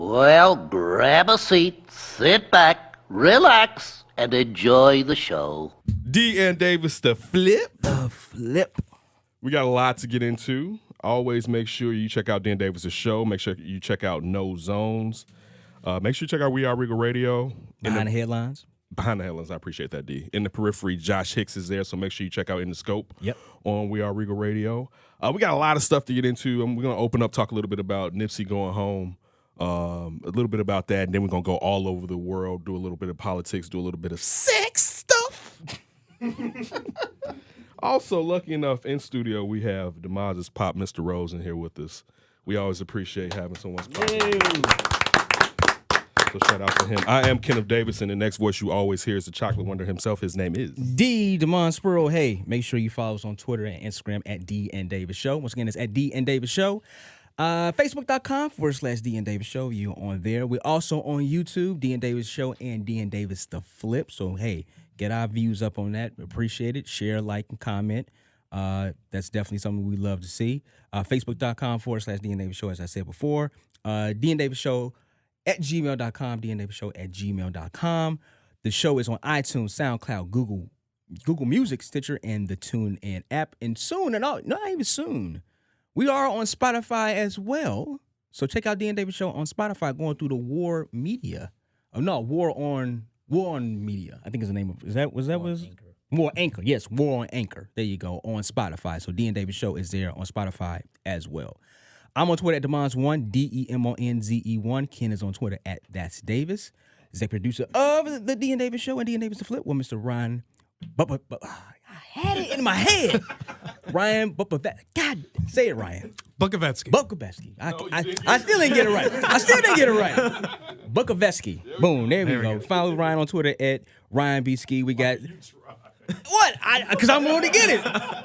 Well, grab a seat, sit back, relax, and enjoy the show. D and Davis, the flip. The flip. We got a lot to get into. Always make sure you check out Dan Davis' show. Make sure you check out No Zones. Make sure you check out We Are Regal Radio. Behind the headlines. Behind the headlines, I appreciate that, D. In the periphery, Josh Hicks is there, so make sure you check out In the Scope on We Are Regal Radio. We got a lot of stuff to get into. We're going to open up, talk a little bit about Nipsey going home, a little bit about that, and then we're going to go all over the world, do a little bit of politics, do a little bit of sex stuff. Also, lucky enough, in studio, we have DeMaz's Pop, Mr. Rose, in here with us. We always appreciate having someone's pop. So shout out to him. I am Kenneth Davis, and the next voice you always hear is the Chocolate Wonder himself. His name is D. DeMond Spurl. Hey, make sure you follow us on Twitter and Instagram at D and Davis Show. Once again, it's at D and Davis Show. Facebook.com/D and Davis Show. You on there. We're also on YouTube, D and Davis Show and D and Davis The Flip. So, hey, get our views up on that. Appreciate it. Share, like, and comment. That's definitely something we love to see. Facebook.com/D and Davis Show, as I said before. D and Davis Show at gmail.com, dndavishow@gmail.com. The show is on iTunes, SoundCloud, Google Music, Stitcher, and the TuneIn app. And soon, not even soon, we are on Spotify as well. So check out D&D Davis Show on Spotify, going through the War Media. War on Media. I think is the name of it. War Anchor. Yes, War on Anchor. There you go, on Spotify. So D&D Davis Show is there on Spotify as well. I'm on Twitter at Demons1, DEMONZE1. Ken is on Twitter at That's Davis. Executive producer of the D and Davis Show and D and Davis The Flip with Mr. Ryan. I had it in my head. Ryan God, say it, Ryan. Bukovetsky. I still didn't get it right. Bukovetsky. Boom, there we go. Follow Ryan on Twitter at Ryan B. Ski. We got... What? Because I'm going to get it.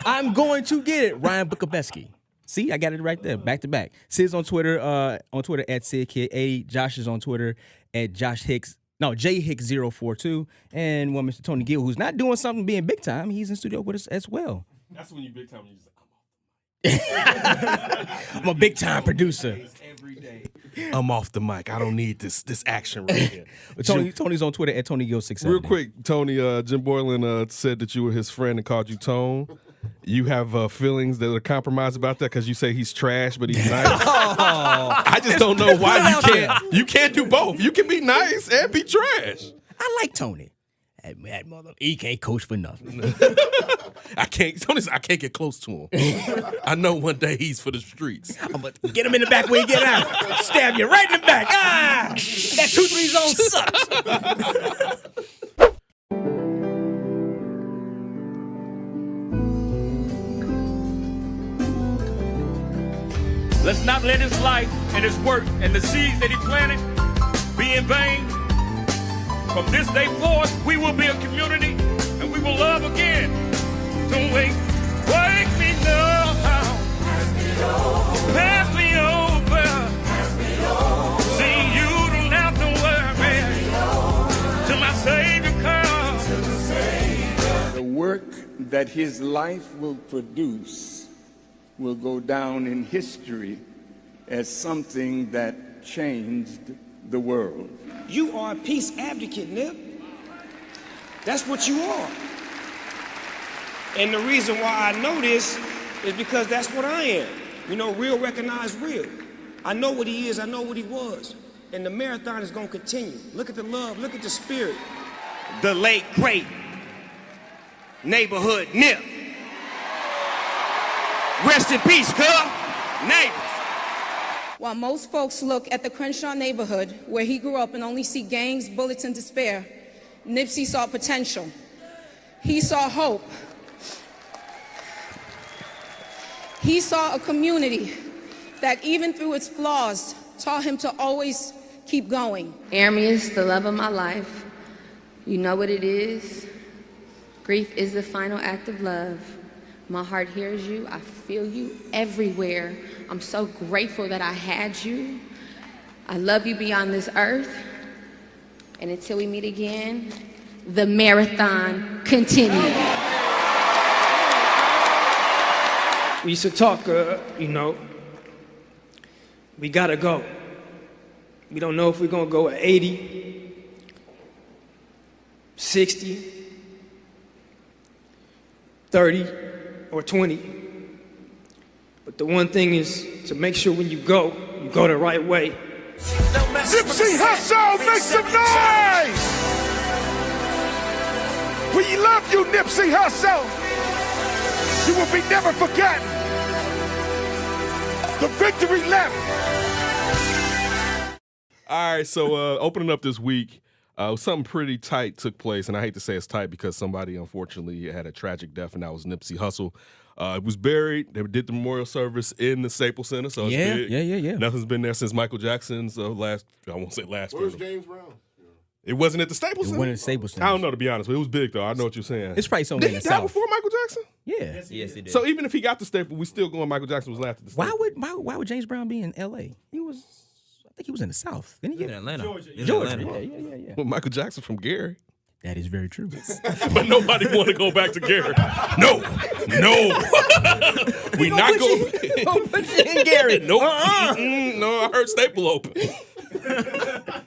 I'm going to get it. Ryan Bukovetsky. See, I got it right there, back to back. Sid's on Twitter at SidKid80. Josh is on Twitter at JHicks042. And one Mr. Tony Gill, who's not doing something being big time. He's in studio with us as well. That's when you big time. You just I'm a big time producer. Every day. I'm off the mic. I don't need this action right here. Tony's on Twitter at TonyGill670. Real quick, Tony, Jim Boylan said that you were his friend and called you Tone. You have feelings that are compromised about that because you say he's trash, but he's nice. I just don't know why you can't do both. You can be nice and be trash. I like Tony. That mother, he can't coach for nothing. I can't get close to him. I know one day he's for the streets. I'm gonna get him in the back when he get out. Stab you right in the back. That 2-3 zone sucks. Let's not let his life and his work and the seeds that he planted be in vain. From this day forth, we will be a community and we will love again. Don't wake me now. Pass me over. See, you don't have to worry till my Savior comes. The work that his life will produce will go down in history as something that changed the world. You are a peace advocate, Nip. That's what you are. And the reason why I know this is because that's what I am. You know, real recognize real. I know what he is, I know what he was. And the marathon is gonna continue. Look at the love, look at the spirit. The late, great neighborhood Nip. Rest in peace, cuz. Neighbors. While most folks look at the Crenshaw neighborhood where he grew up and only see gangs, bullets, and despair, Nipsey saw potential. He saw hope. He saw a community that even through its flaws taught him to always keep going. Aramis, the love of my life. You know what it is. Grief is the final act of love. My heart hears you. I feel you everywhere. I'm so grateful that I had you. I love you beyond this earth. And until we meet again, the marathon continues. We used to talk, we gotta go. We don't know if we're gonna go at 80, 60, 30, or 20. But the one thing is to make sure when you go the right way. Nipsey Hustle, make some noise! We love you, Nipsey Hustle. You will be never forgotten. The victory lap. All right, so opening up this week, something pretty tight took place, and I hate to say it's tight because somebody unfortunately had a tragic death, and that was Nipsey Hustle. It was buried. They did the memorial service in the Staples Center, so it's big. Yeah. Nothing's been there since Michael Jackson's last. I won't say last. Where's James Brown? It wasn't at the Staples Center. It wasn't at the Staples Center. I don't know, to be honest, but it was big though. I know what you're saying. It's probably somewhere in the Did he die South. before Michael Jackson? Yeah. Yes, he did. So even if he got the Staples, we still going Michael Jackson was last at the Staples. Why would James Brown be in L.A.? I think he was in the South. Didn't he? In Atlanta. Georgia. Yeah. Well, Michael Jackson from Gary. That is very true. But nobody want to go back to Gary. No. We not going. Don't put you in Gary. Nope. No, I heard Staple open.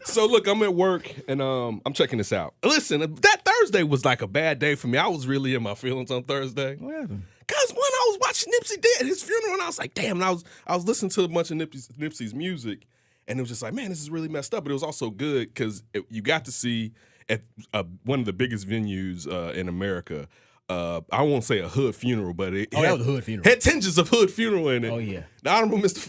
So look, I'm at work and I'm checking this out. Listen, that Thursday was like a bad day for me. I was really in my feelings on Thursday. What happened? Cause when I was watching Nipsey dead at his funeral, and I was like, damn. And I was listening to a bunch of Nipsey's music, and it was just like, man, this is really messed up. But it was also good because you got to see at one of the biggest venues in America. I won't say a hood funeral, but it that was a hood funeral. Had tinges of hood funeral in it. Oh, yeah. The Honorable Minister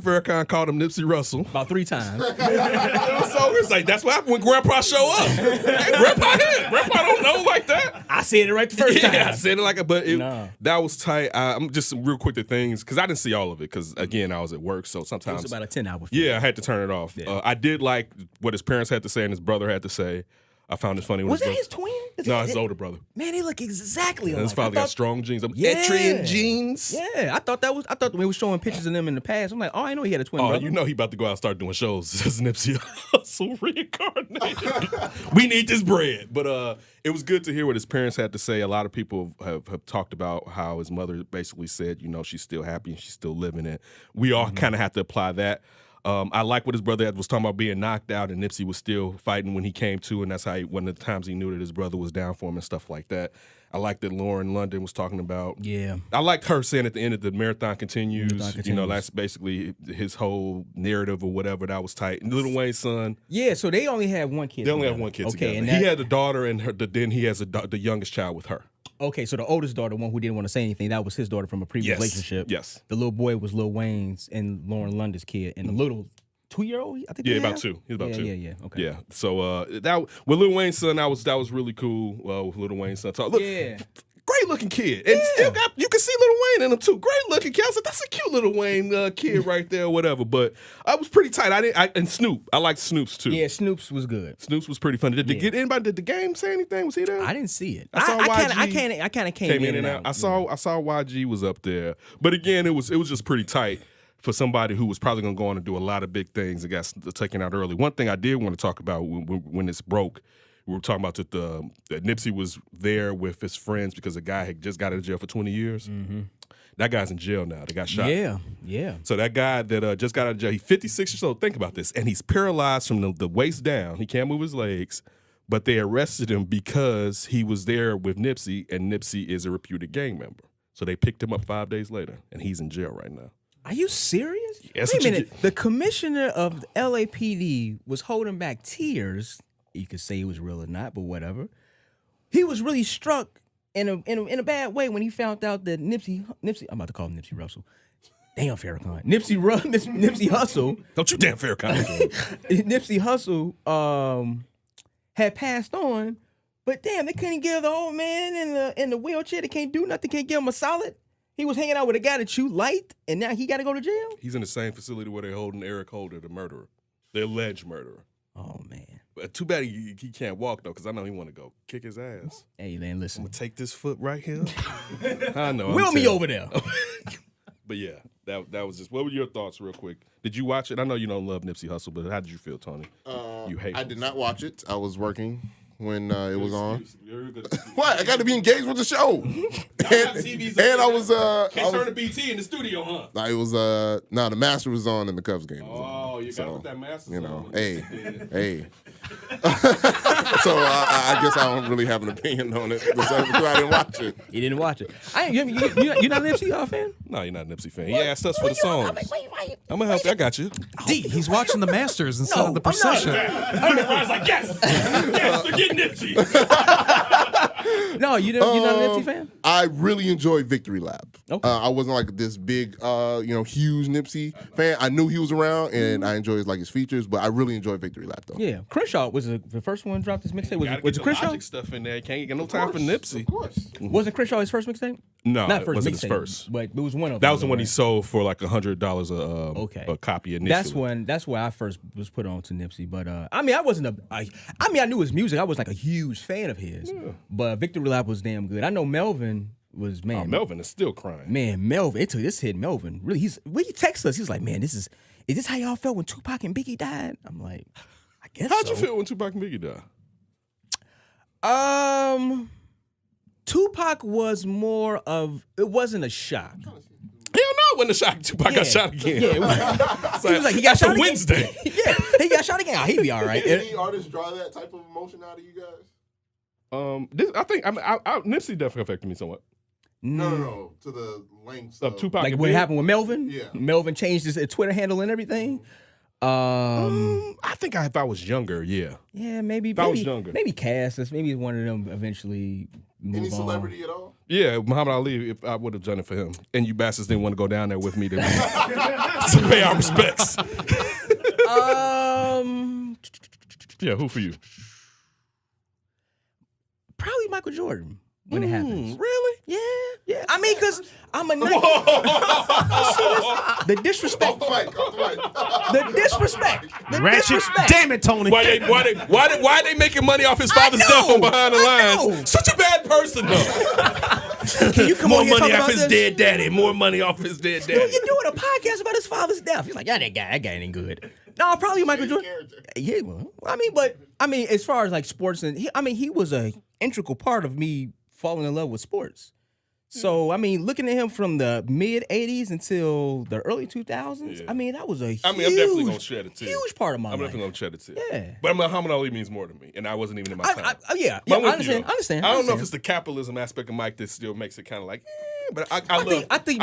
Farrakhan called him Nipsey Russell. About 3 times. So it's like, that's what happened when Grandpa show up. Hey, Grandpa don't know like that. I said it right the first time. Yeah, I said it like it, but that was tight. I'm just real quick to things, because I didn't see all of it, because, again, I was at work, so sometimes. It was about a 10-hour film. Yeah, I had to turn it off. Yeah. I did like what his parents had to say and his brother had to say. I found it funny. Was that his twin? No, his older brother. Man, they look exactly alike. His father got strong genes. Yeah. Etrian genes. Yeah, I thought when we were showing pictures of them in the past, I'm like, oh, I know he had a twin brother. You know he about to go out and start doing shows as Nipsey Hustle reincarnated. We need this bread. But it was good to hear what his parents had to say. A lot of people have talked about how his mother basically said, she's still happy and she's still living it. We all kind of have to apply that. I like what his brother was talking about, being knocked out, and Nipsey was still fighting when he came to, and that's how one of the times he knew that his brother was down for him and stuff like that. I like that Lauren London was talking about. Yeah. I liked her saying at the end of the marathon continues. That's basically his whole narrative or whatever. That was tight. And Lil Wayne's son. Yeah, so they only have one kid. They only have one kid together. And he had a daughter, and then he has the youngest child with her. Okay, so the oldest daughter, one who didn't want to say anything, that was his daughter from a previous relationship. Yes. The little boy was Lil Wayne's and Lauren London's kid, and the little 2-year-old, I think. Yeah, about 2. He's about 2. Yeah. Okay. Yeah. So that with Lil Wayne's son, that was really cool. With Lil Wayne's son, look, great looking kid, and still you can see Lil Wayne in him too. Great looking kid. I was like, that's a cute Lil Wayne kid right there, or whatever. But I was pretty tight. And Snoop, I liked Snoop's too. Yeah, Snoop's was good. Snoop's was pretty funny. Did the game say anything? Was he there? I didn't see it. I saw YG. I kind of came in and out. I saw YG was up there, but again, it was just pretty tight for somebody who was probably going to go on and do a lot of big things and got taken out early. One thing I did want to talk about when this broke, we were talking about that Nipsey was there with his friends because the guy had just got out of jail for 20 years. Mm-hmm. That guy's in jail now. They got shot. Yeah. So that guy that just got out of jail, he's 56 years old. Think about this. And he's paralyzed from the waist down. He can't move his legs. But they arrested him because he was there with Nipsey, and Nipsey is a reputed gang member. So they picked him up 5 days later, and he's in jail right now. Are you serious? Yes. Wait a minute. The commissioner of the LAPD was holding back tears. You could say it was real or not, but whatever. He was really struck in a bad way when he found out that Nipsey. I'm about to call him Nipsey Russell. Damn, Farrakhan. Nipsey Hustle. Don't you damn Farrakhan. Nipsey Hustle had passed on, but damn, they couldn't give the old man in the wheelchair that can't do nothing, can't give him a solid. He was hanging out with a guy that shoot light, and now he got to go to jail? He's in the same facility where they're holding Eric Holder, the murderer, the alleged murderer. Oh, man. But too bad he can't walk, though, because I know he want to go kick his ass. Hey, man, listen. I'm going to take this foot right here. I know. Wheel me over there. But yeah, that was just, what were your thoughts real quick? Did you watch it? I know you don't love Nipsey Hustle, but how did you feel, Tony? You hate I did not watch it. I was working when it was on. Good. What? I got to be engaged with the show. and I was can't turn the BT in the studio, huh? It was the Master was on and the Cubs game was on. Oh, you So, that master you know, song. hey. So I guess I don't really have an opinion on it because I didn't watch it. You didn't watch it. You're not a Nipsey fan? No, you're not a Nipsey fan. He asked us for the songs. I'm gonna help you. I got you. D, he's watching the Masters instead of the procession. Ryan's like, yes, forget Nipsey. No, you're not a Nipsey fan? I really enjoyed Victory Lap. Okay. I wasn't like this big, huge Nipsey fan. I knew he was around, and I enjoyed his features, but I really enjoyed Victory Lap, though. Yeah, Crenshaw was the first one dropped his mixtape. Was it Crenshaw? Logic stuff in there. Can't get no time for Nipsey. Of course. Wasn't Crenshaw his first mixtape? No, Not it first wasn't his mixtape, first. but it was one of them. That was the one he right? sold for like $100 a copy initially. That's where I first was put on to Nipsey. But I knew his music. I was like a huge fan of his. Yeah. But Victory Lap was damn good. I know Melvin was Melvin is still crying. Man, Melvin, this hit Melvin. Really, when he texted us, he's like, man, is this how y'all felt when Tupac and Biggie died? I'm like, I guess. How'd you feel when Tupac and Biggie died? Tupac was more of, it wasn't a shock. Hell no, it wasn't a shock. Tupac got shot again. Yeah, he was like, he got shot again. Wednesday. Yeah, he got shot again. He'd be all right. Did any artists draw that type of emotion out of you guys? Nipsey definitely affected me somewhat. No, to the lengths of Tupac. Like and what Big? happened with Melvin? Yeah. Melvin changed his Twitter handle and everything. I think if I was younger, yeah. Yeah, maybe. If I was younger. Maybe Cass. Maybe one of them eventually move Any on. celebrity at all? Yeah, Muhammad Ali, if I would have done it for him. And you bastards didn't want to go down there with me to pay our respects. Yeah, who for you? Probably Michael Jordan when it happens. Really? Yeah. I mean, because I'm a the disrespect. The disrespect. The Ratchet. disrespect. Damn it, Tony. Why they making money off his father's death from behind the know. lines? Such a bad person, though. Can you come More on here and money talk off about his this? dead daddy. More money off his dead daddy. You're doing a podcast about his father's death. He's like, yeah, that guy ain't good. No, probably Michael Jordan. Yeah, well, I mean, as far as like sports, and he was a integral part of me falling in love with sports. So, I mean, looking at him from the mid 80s until the early 2000s, I mean, that was a huge, I'm definitely going to shed a tear. Huge part of my life. I'm definitely going to shed a tear. Yeah. But Muhammad Ali means more to me, and I wasn't even in my time. I I'm with understand. you. I don't know if it's the capitalism aspect of Mike that still makes it kind of like, but I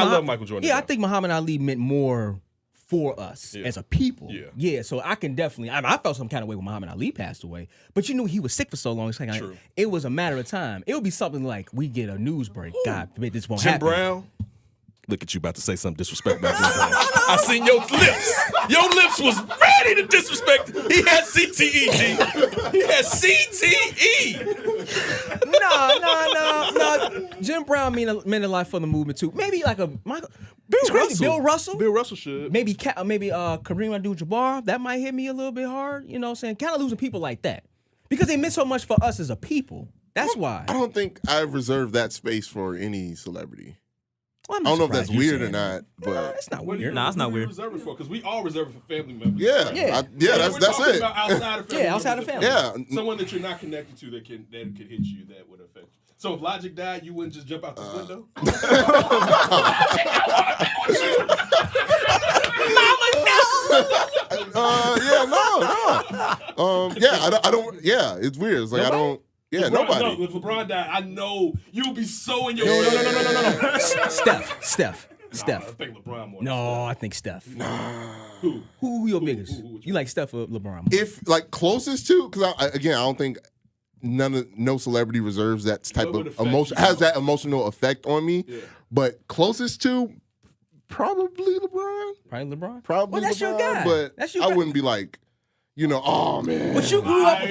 love Michael Jordan. Yeah, I think Muhammad Ali meant more for us as a people. Yeah, so I can definitely, I felt some kind of way when Muhammad Ali passed away, but you knew he was sick for so long. It's like it was a matter of time. It would be something like we get a news break. God forbid this won't Jim happen. Brown. Look at you about to say something disrespectful about Jim Brown. I seen your lips. Your lips was ready to disrespect. He had CTE, G. He had CTE. No. Jim Brown meant a lot for the movement too. Maybe like a Michael. Bill Russell. Bill Russell should. Maybe Kareem Abdul-Jabbar. That might hit me a little bit hard. You know what I'm saying? Kind of losing people like that. Because they meant so much for us as a people. That's why. I don't think I've reserved that space for any celebrity. Well, I don't know if that's weird or not, but it's not weird. Nah, it's not weird. Because we all reserve it for family members. That's it. About outside of family. Outside of family. Yeah, someone that you're not connected to that could hit you that would affect you. So if Logic died, you wouldn't just jump out this window? I don't. Yeah, it's weird. It's like I don't. Yeah, nobody. No, if LeBron died, I know you'll be so in your. No. Steph. I think LeBron more. No, I think Steph. Who your biggest? You like Steph or LeBron? If like closest to, because I don't think no celebrity reserves that type of emotion, has that emotional effect on me. Yeah. But closest to, probably LeBron. Probably LeBron. Probably well, that's LeBron, your guy. But that's your I guy. wouldn't be like, oh man. But you grew up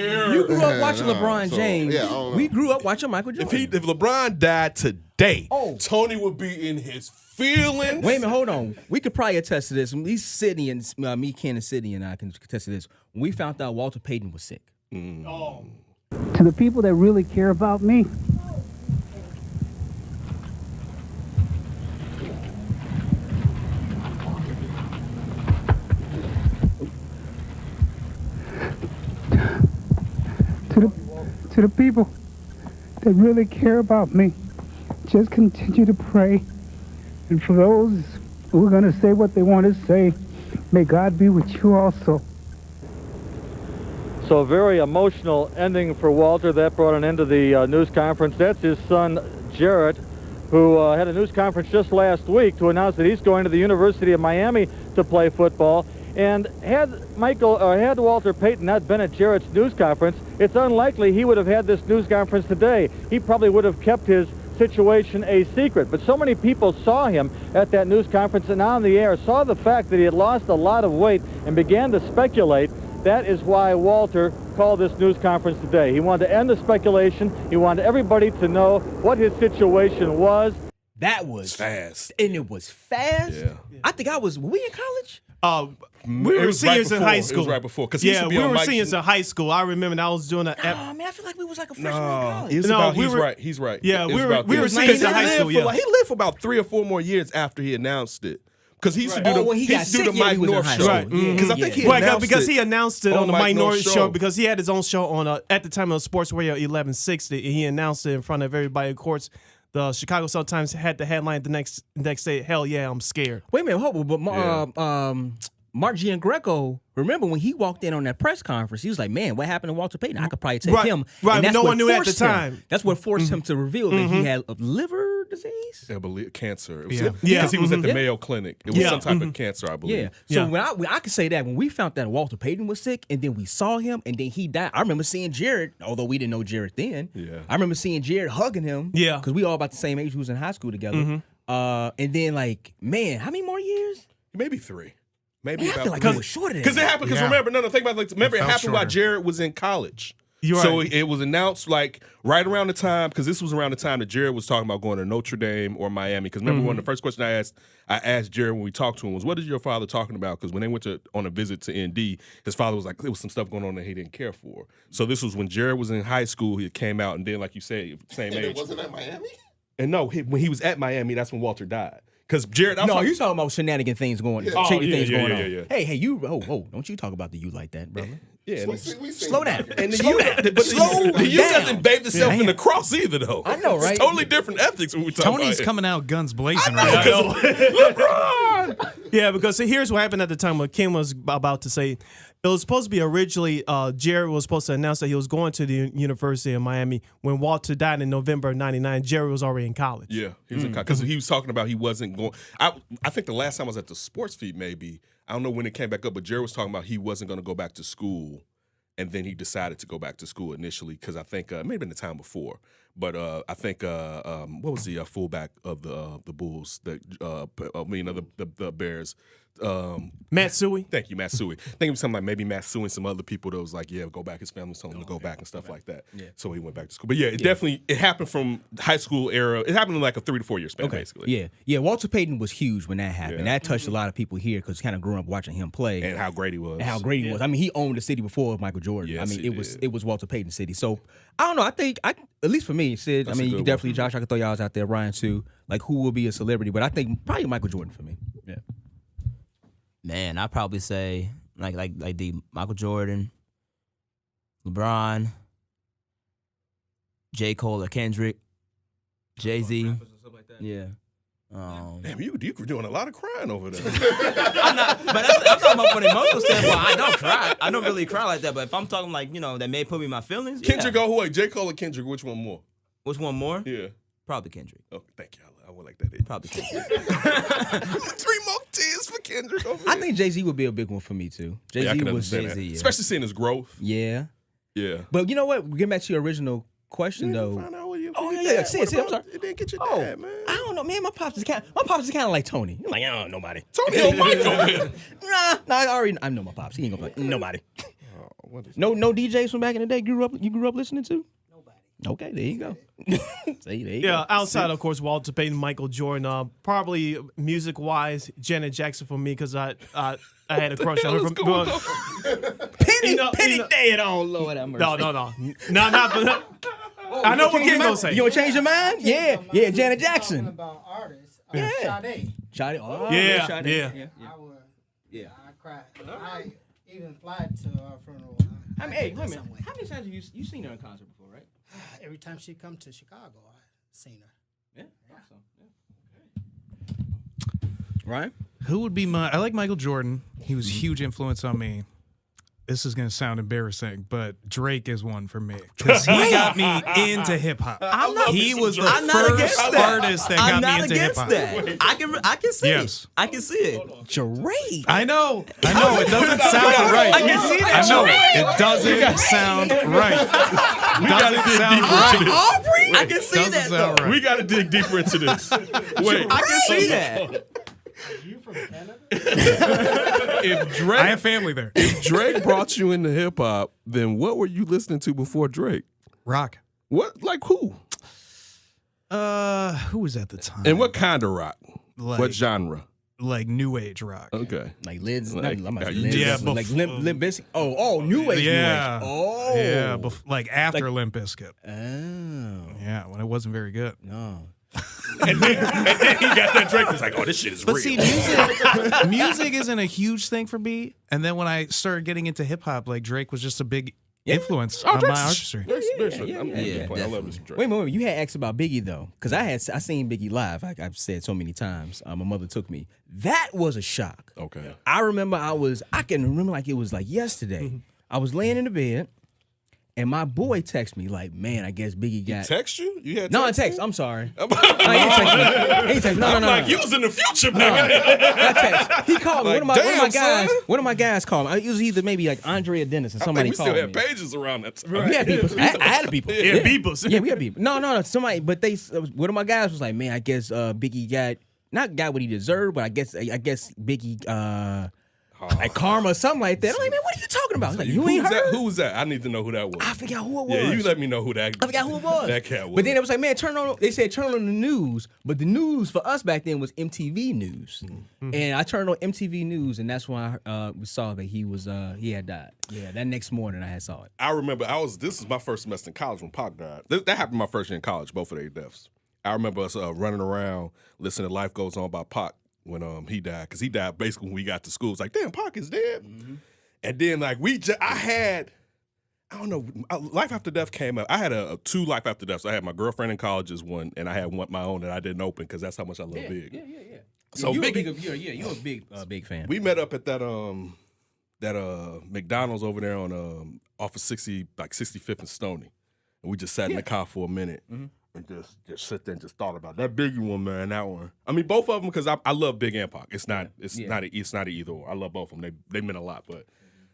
watching LeBron James. We grew up watching Michael Jordan. If LeBron died today, Tony would be in his feelings. Wait a minute, hold on. We could probably attest to this. At least Sydney and me, Kansas City, and I can attest to this. When we found out Walter Payton was sick. To the people that really care about me, to the people that really care about me, just continue to pray. And for those who are going to say what they want to say, May God be with you also. So a very emotional ending for Walter. That brought an end to the news conference. That's his son, Jarrett, who had a news conference just last week to announce that he's going to the University of Miami to play football. And had Walter Payton not been at Jarrett's news conference, it's unlikely he would have had this news conference today. He probably would have kept his situation a secret. But so many people saw him at that news conference and on the air, saw the fact that he had lost a lot of weight and began to speculate. That is why Walter called this news conference today. He wanted to end the speculation. He wanted everybody to know what his situation was. That was fast. And it was fast. Yeah. I think were we in college? We were seniors in high school. It was right before. Yeah, we were seniors in high school. I remember that I was doing a. Man, I feel like we was like a freshman in college. He's right. Yeah, we were seniors in high school. Yeah, he lived for about 3 or 4 more years after he announced it. Because he used to do the Mike North show. Right. Because I think he announced because he announced it on the Mike North show because he had his own show on at the time of Sports Radio 1160. He announced it in front of everybody. Of course, the Chicago Sun-Times had the headline the next day. Hell yeah, I'm scared. Wait a minute, hold on. But Mark Giangreco, remember when he walked in on that press conference, he was like, man, what happened to Walter Payton? I could probably take him. Right, and that's no what one knew at the forced him. time. That's what forced him to reveal that he had liver disease? I believe cancer. Yeah. Because he was at the Mayo Clinic. It was some type of cancer, I believe. Yeah. So when I could say that, when we found that Walter Payton was sick and then we saw him and then he died, I remember seeing Jared, although we didn't know Jared then. Yeah. I remember seeing Jared hugging him. Yeah. Because we all about the same age. We was in high school together. And then man, how many more years? Maybe 3. Maybe Man, about I feel like it was shorter than because it that. happened. Because remember, think about remember it happened while Jared was in college. So it was announced right around the time because this was around the time that Jared was talking about going to Notre Dame or Miami. Because remember one of the first questions I asked Jared when we talked to him was, "What is your father talking about?" Because when they went on a visit to ND, his father was like, "There was some stuff going on that he didn't care for." So this was when Jared was in high school. He came out and then, like you said, same age. It wasn't at Miami. And no, when he was at Miami, that's when Walter died. Because Jared, you talking about shenanigan things going on. Yeah. Hey, you, don't you talk about the you like that, brother. Yeah, slow down. And the U doesn't bathe itself in the cross either, though. I know, right? It's totally different ethics when we talk Tony's about coming out guns blazing right now. LeBron! Yeah, because here's what happened at the time what Kim was about to say. It was supposed to be originally, Jared was supposed to announce that he was going to the University of Miami. When Walter died in November of 99, Jared was already in college. Yeah, he was in college. Because he was talking about he wasn't going. I think the last time I was at the sports feed, maybe, I don't know when it came back up, but Jared was talking about he wasn't going to go back to school. And then he decided to go back to school initially because I think maybe in the time before, but I think what was the fullback of the Bulls? The Bears. Matt Suey. Thank you, Matt Suey. I think it was something like maybe Matt Suey and some other people that was like, yeah, go back. His family told him to go back and stuff like that. Yeah. So he went back to school. But yeah, it happened from high school era. It happened in like a 3 to 4 year span, basically. Yeah. Walter Payton was huge when that happened. Yeah. That touched a lot of people here because kind of grew up watching him play and how great he was. I mean, he owned the city before Michael Jordan. Yes, I mean, it was Walter Payton's city. So I don't know. I think at least for me, Sid. That's I mean, a you good definitely, one. Josh. I could throw y'all out there, Ryan too. Like who will be a celebrity? But I think probably Michael Jordan for me. Yeah. Man, I'd probably say like the Michael Jordan, LeBron, J. Cole or Kendrick, Jay-Z. Yeah. Damn, you were doing a lot of crying over there. I'm not, but I'm talking about from an emotional standpoint. I don't cry. I don't really cry like that. But if I'm talking like, that may put me in my feelings. Kendrick, go away. J. Cole or Kendrick, which one more? Which one more? Yeah. Probably Kendrick. Oh, thank you. I would like that. Probably Kendrick. 3 more tears for Kendrick over I think Jay-Z would be a big one for me too. I Jay-Z can was understand that. Jay-Z, Especially seeing his growth. Yeah. Yeah. But you know what? Getting back to your original question though. Yeah. See, I'm sorry. It didn't get your dad, man. I don't know, man. My pops is kind of like Tony. I'm like, I don't know nobody. Tony don't like over here. I know my pops. He ain't gonna like nobody. No DJs from back in the day you grew up listening to? Nobody. Okay, there you go. See, there you go. Outside, of course, Walter Payton, Michael Jordan. Probably music-wise, Janet Jackson for me because I had a crush on her from. Penny dead on Lord have mercy. No, not. I know what Kim gonna say. You wanna change your mind? Yeah, Janet Jackson. About artists, Sade. Oh, yeah. I cried. I even fly to her funeral. How many times have you seen her in concert before, right? Every time she come to Chicago, I've seen her. Yeah. Awesome. Yeah. Okay. Ryan? Who would be I like Michael Jordan. He was a huge influence on me. This is going to sound embarrassing, but Drake is one for me because he got me into hip hop. He was the first artist that got me into hip hop. I can see it. I can see it. Drake. I know. It doesn't sound right. I can see that. I know it doesn't sound right. We gotta dig deeper into this. Aubrey? I can see that though. We gotta dig deeper into this. Wait, I can see that. You from Canada? If Drake, I have family there. If Drake brought you into hip hop, then what were you listening to before Drake? Rock. What? Like who? Who was at the time? And what kind of rock? Like, what genre? Like new age rock. Okay. Like Lids. Like, Like yeah, Limp Bizkit. Oh, new age. Yeah. New age. Oh. Yeah. Like after Limp Bizkit. Oh. Yeah, when it wasn't very good. No. and then he got that Drake. Was like, oh, this shit is But real. see, music isn't a huge thing for me. And then when I started getting into hip hop, like Drake was just a big influence on my artistry. I love this Drake. Wait a moment, you had asked about Biggie though, because I seen Biggie live. Like I've said so many times. My mother took me. That was a shock. Okay. I remember I can remember like it was like yesterday. I was laying in the bed, and my boy texted me like, "Man, I guess Biggie got." Text you? You had No, I text. I'm sorry. No, he didn't text me. He didn't text me. No. Like you was in the future, No, man. I text. He called me. Like, one of my damn, guys. son. One of my guys called me. It was either maybe like Andre or Dennis, and somebody I think we called still me. had pages around that time. We had people. I had people. Yeah, beepers. Yeah, we had people. No. Somebody, but one of my guys was like, "Man, I guess Biggie got what he deserved, but I guess Biggie like karma or something like that." I'm like, "Man, what are you talking about?" He's like, "You ain't heard?" Who was that? I need to know who that was. I forgot who it was. Yeah, you let me know who that. I forgot who it was. That cat was. But then it was like, man, they said turn on the news. But the news for us back then was MTV News. And I turned on MTV News, and that's when we saw that he had died. Yeah, that next morning I had saw it. I remember this is my first semester in college when Pac died. That happened my first year in college, both of their deaths. I remember us running around listening to Life Goes On by Pac when he died, because he died basically when we got to school. It's like, damn, Pac is dead. And then like I don't know, Life After Death came up. I had two Life After Deaths. I had my girlfriend in college as one, and I had one my own that I didn't open because that's how much I love Big. Yeah. So you're Biggie, a big fan. we met up at that McDonald's over there on off of 65th and Stony, and we just sat in the car for a minute. And just sit there and just thought about that Biggie one, man. That one. I mean, both of them, because I love Big and Pac. It's not an either or. I love both of them. They meant a lot. But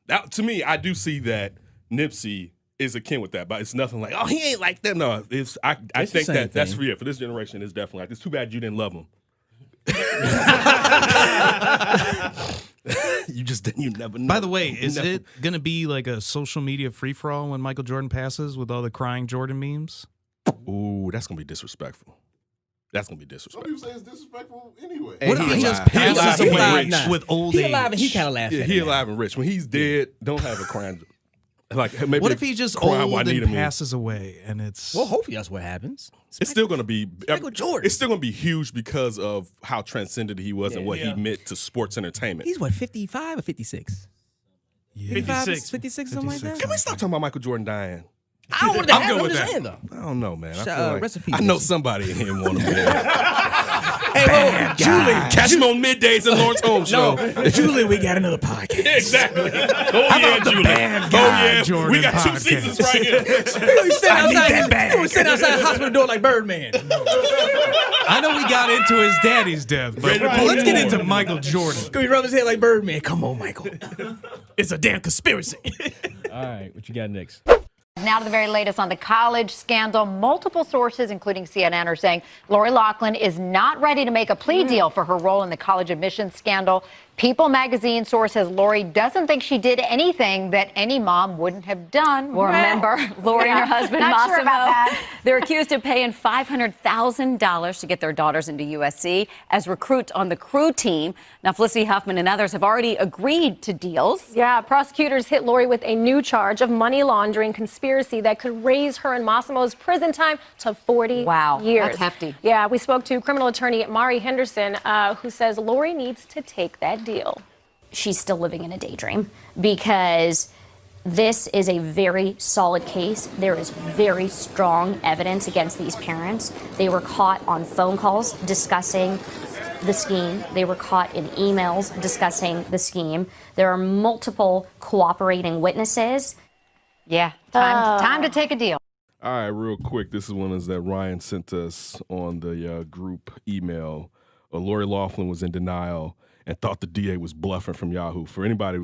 that, to me, I do see that Nipsey is akin with that. But it's nothing like, oh, he ain't like that. No, I think that's real for this generation. It's definitely like, it's too bad you didn't love him. You never know. By the way, is it going to be like a social media free-for-all when Michael Jordan passes with all the crying Jordan memes? Ooh, that's gonna be disrespectful. Some people say it's disrespectful anyway. What if he just passes away with old age? He alive and he kind of laughs at it. He alive and rich. When he's dead, don't have a crying. Like maybe what if he just old and passes away and it's? Well, hopefully that's what happens. It's still gonna be Michael Jordan. It's still gonna be huge because of how transcendent he was and what he meant to sports entertainment. He's what, 55 or 56? Yeah. 56, something like that. Can we stop talking about Michael Jordan dying? I don't want to have him saying though. I don't know, man. I feel like rest in peace, I know Nipsey. somebody in here want to be. Hey, Julie, catch him on middays at Lawrence Holmes show. Julie, we got another podcast. Exactly. Julie. Jordan We got podcast. 2 seasons right here. We sitting outside the hospital door like Birdman. I know we got into his daddy's death, but let's get into Michael Jordan. Can we rub his head like Birdman? Come on, Michael. It's a damn conspiracy. All right, what you got next? Now to the very latest on the college scandal. Multiple sources, including CNN, are saying Lori Loughlin is not ready to make a plea deal for her role in the college admissions scandal. People magazine source says Lori doesn't think she did anything that any mom wouldn't have done. Well, remember, Lori and her husband, Not Massimo, sure about that. they're accused of paying $500,000 to get their daughters into USC as recruits on the crew team. Now, Felicity Huffman and others have already agreed to deals. Yeah, prosecutors hit Lori with a new charge of money laundering conspiracy that could raise her and Massimo's prison time to 40 years. That's hefty. Yeah, we spoke to criminal attorney Mari Henderson, who says Lori needs to take that deal. She's still living in a daydream because this is a very solid case. There is very strong evidence against these parents. They were caught on phone calls discussing the scheme. They were caught in emails discussing the scheme. There are multiple cooperating witnesses. Yeah, time to take a deal. All right, real quick. This is one that Ryan sent us on the group email. Lori Loughlin was in denial and thought the DA was bluffing from Yahoo. For anybody,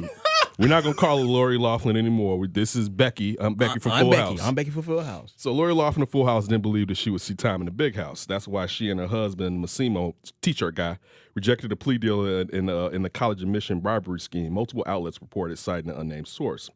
we're not going to call her Lori Loughlin anymore. This is Becky. I'm Becky from Full House. I'm Becky from Full House. So Lori Loughlin of Full House didn't believe that she would see time in the big house. That's why she and her husband, Massimo, T-shirt guy, rejected a plea deal in the college admission bribery scheme. Multiple outlets reported, citing an unnamed source.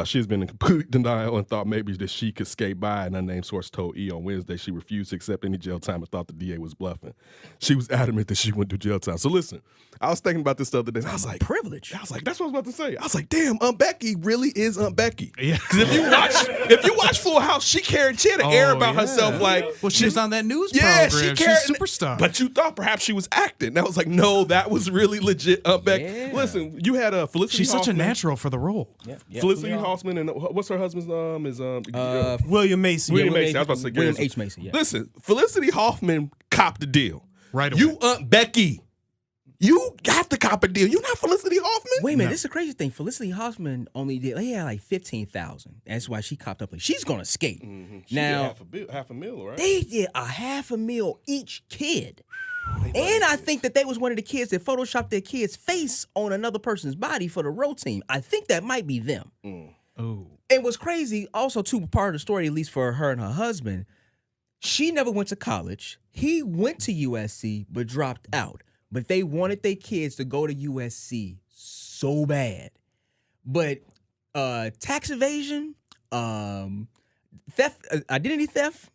She has been in complete denial and thought maybe that she could skate by. An unnamed source told E! on Wednesday she refused to accept any jail time and thought the DA was bluffing. She was adamant that she wouldn't do jail time. So listen, I was thinking about this the other day. I was like, privilege. I was like, that's what I was about to say. I was like, damn, Aunt Becky really is Aunt Becky. Yeah. Because if you watch Full House, she had an air about herself. Like, well, she was on that news yeah, program. She's a superstar. But you thought perhaps she was acting. And I was like, no, that was really legit Aunt Becky. Yeah. Listen, you had Felicity She's Hoffman. such a natural for the role. Yeah. Felicity Hoffman and what's her husband's name? Is William Macy. William Macy. I was about to say William Gary. H. Macy. Yeah. Listen, Felicity Hoffman copped the deal. Right away. You Aunt Becky. You got to cop a deal. You're not Felicity Hoffman. Wait a minute, this is the crazy thing. Felicity Hoffman only did. They had like 15,000. That's why she copped up. Like, she's gonna skate. She Now did half a mil, right? they did a $500,000 each kid. And I think that they was one of the kids that photoshopped their kid's face on another person's body for the road team. I think that might be them. Oh. And what's crazy, also too, part of the story, at least for her and her husband, she never went to college. He went to USC but dropped out. But they wanted their kids to go to USC so bad. But tax evasion, theft, identity theft,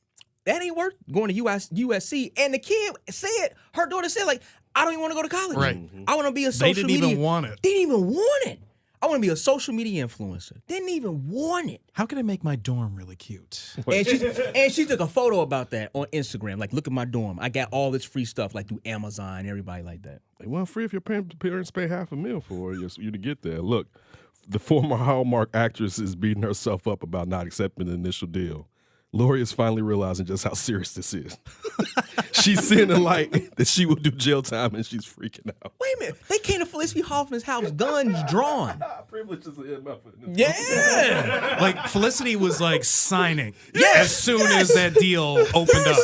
that ain't worth going to USC. And the kid said, her daughter said, like, I don't even want to go to college. Right. I want to be a social media. They didn't even want it. Didn't even want it. I want to be a social media influencer. Didn't even want it. How can I make my dorm really cute? And she took a photo about that on Instagram. Like, look at my dorm. I got all this free stuff, like through Amazon, everybody like that. They weren't free if your parents pay $500,000 for you to get there. Look, the former Hallmark actress is beating herself up about not accepting the initial deal. Lori is finally realizing just how serious this is. She's seeing the light that she will do jail time, and she's freaking out. Wait a minute. They came to Felicity Hoffman's house, guns drawn. Privilege is enough. Yeah. Like, Felicity was like signing as soon as that deal opened up.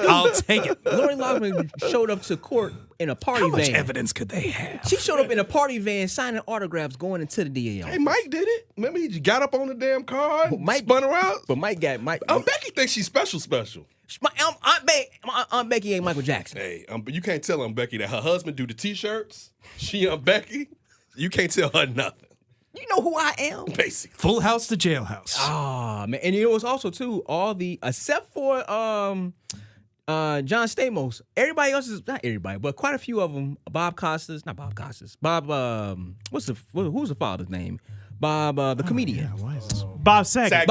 I'll take it. Lori Loughlin showed up to court in a party How much van. evidence could they have? She showed up in a party van signing autographs going into the DA office. Hey, Mike did it. Remember, he just got up on the damn car and spun around. But Mike. Becky thinks she's special. My Aunt Becky ain't Michael Jackson. Hey, but you can't tell Aunt Becky that her husband do the T-shirts. She Aunt Becky. You can't tell her nothing. You know who I am. Basically. Full House to Jailhouse. Ah, man. And it was also, too, all the, except for John Stamos, everybody else is, not everybody, but quite a few of them, who's the father's name? Bob, the comedian. Yeah, why is this? Bob Saget.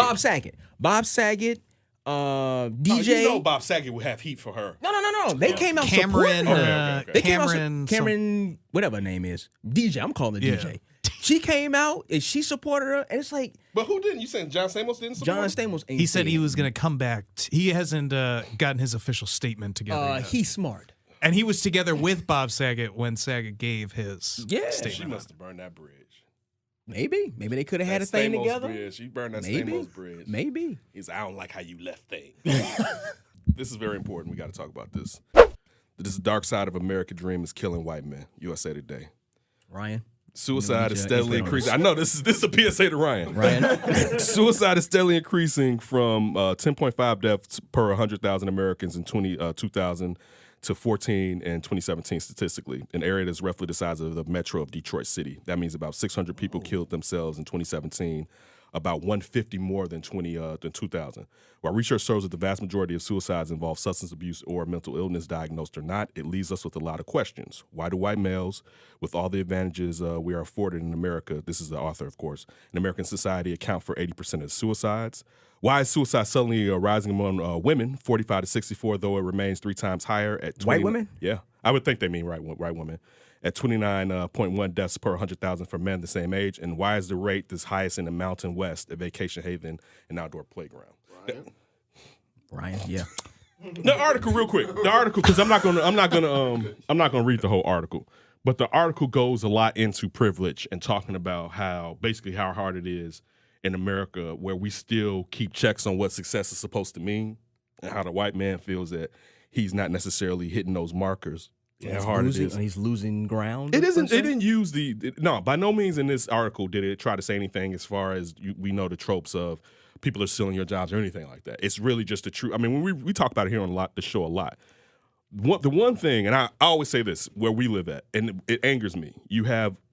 Bob Saget, DJ. Oh, you know Bob Saget would have heat for her. No. They came out Cameron, supporting her. They came out Cameron, whatever her name is. DJ. I'm calling her DJ. She came out and she supported her, and it's like. But who didn't? You saying John Stamos didn't support her? John Stamos ain't. He said he was going to come back. He hasn't gotten his official statement together yet. He's smart. And he was together with Bob Saget when Saget gave his statement. She must have burned that bridge. Maybe they could have had a thing Stamos together. Bridge. She burned that Maybe. Stamos bridge. Maybe. He's I don't like how you left things. This is very important. We got to talk about this. This dark side of American dream is killing white men. USA Today. Ryan. Suicide is steadily increasing. I know this is a PSA to Ryan. Suicide is steadily increasing from 10.5 deaths per 100,000 Americans in 2000 to 14 in 2017 statistically, an area that's roughly the size of the metro of Detroit City. That means about 600 people killed themselves in 2017, about 150 more than 2000. While research shows that the vast majority of suicides involve substance abuse or mental illness, diagnosed or not, it leaves us with a lot of questions. Why do white males, with all the advantages we are afforded in America, this is the author, of course, in American society, account for 80% of suicides? Why is suicide suddenly rising among women, 45 to 64, though it remains 3 times higher at 20? White women? Yeah, I would think they mean right women. At 29.1 deaths per 100,000 for men the same age. And why is the rate this highest in the Mountain West, a vacation haven and outdoor playground? Ryan, yeah. The article, real quick. The article, because I'm not gonna read the whole article, but the article goes a lot into privilege and talking about how hard it is in America, where we still keep checks on what success is supposed to mean, and how the white man feels that he's not necessarily hitting those markers. How hard it is. He's losing ground. It isn't. It didn't use no. By no means in this article did it try to say anything as far as we know the tropes of people are stealing your jobs or anything like that. It's really just the truth. I mean, when we talk about it here on the show a lot. The one thing, and I always say this, where we live at, and it angers me.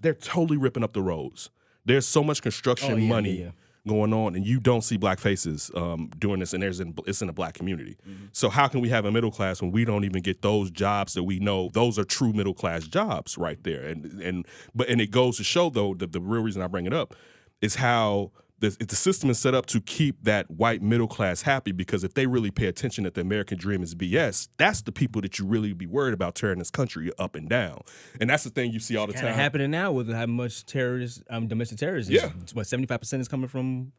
They're totally ripping up the roads. There's so much construction money going on, and you don't see black faces doing this, and it's in a black community. Mm-hmm. So how can we have a middle class when we don't even get those jobs that we know those are true middle class jobs right there? And it goes to show though that the real reason I bring it up is how the system is set up to keep that white middle class happy, because if they really pay attention that the American dream is BS, that's the people that you really be worried about tearing this country up and down. And that's the thing you see all the time. Happening now with how much domestic terrorism. Yeah. What, 75% is coming from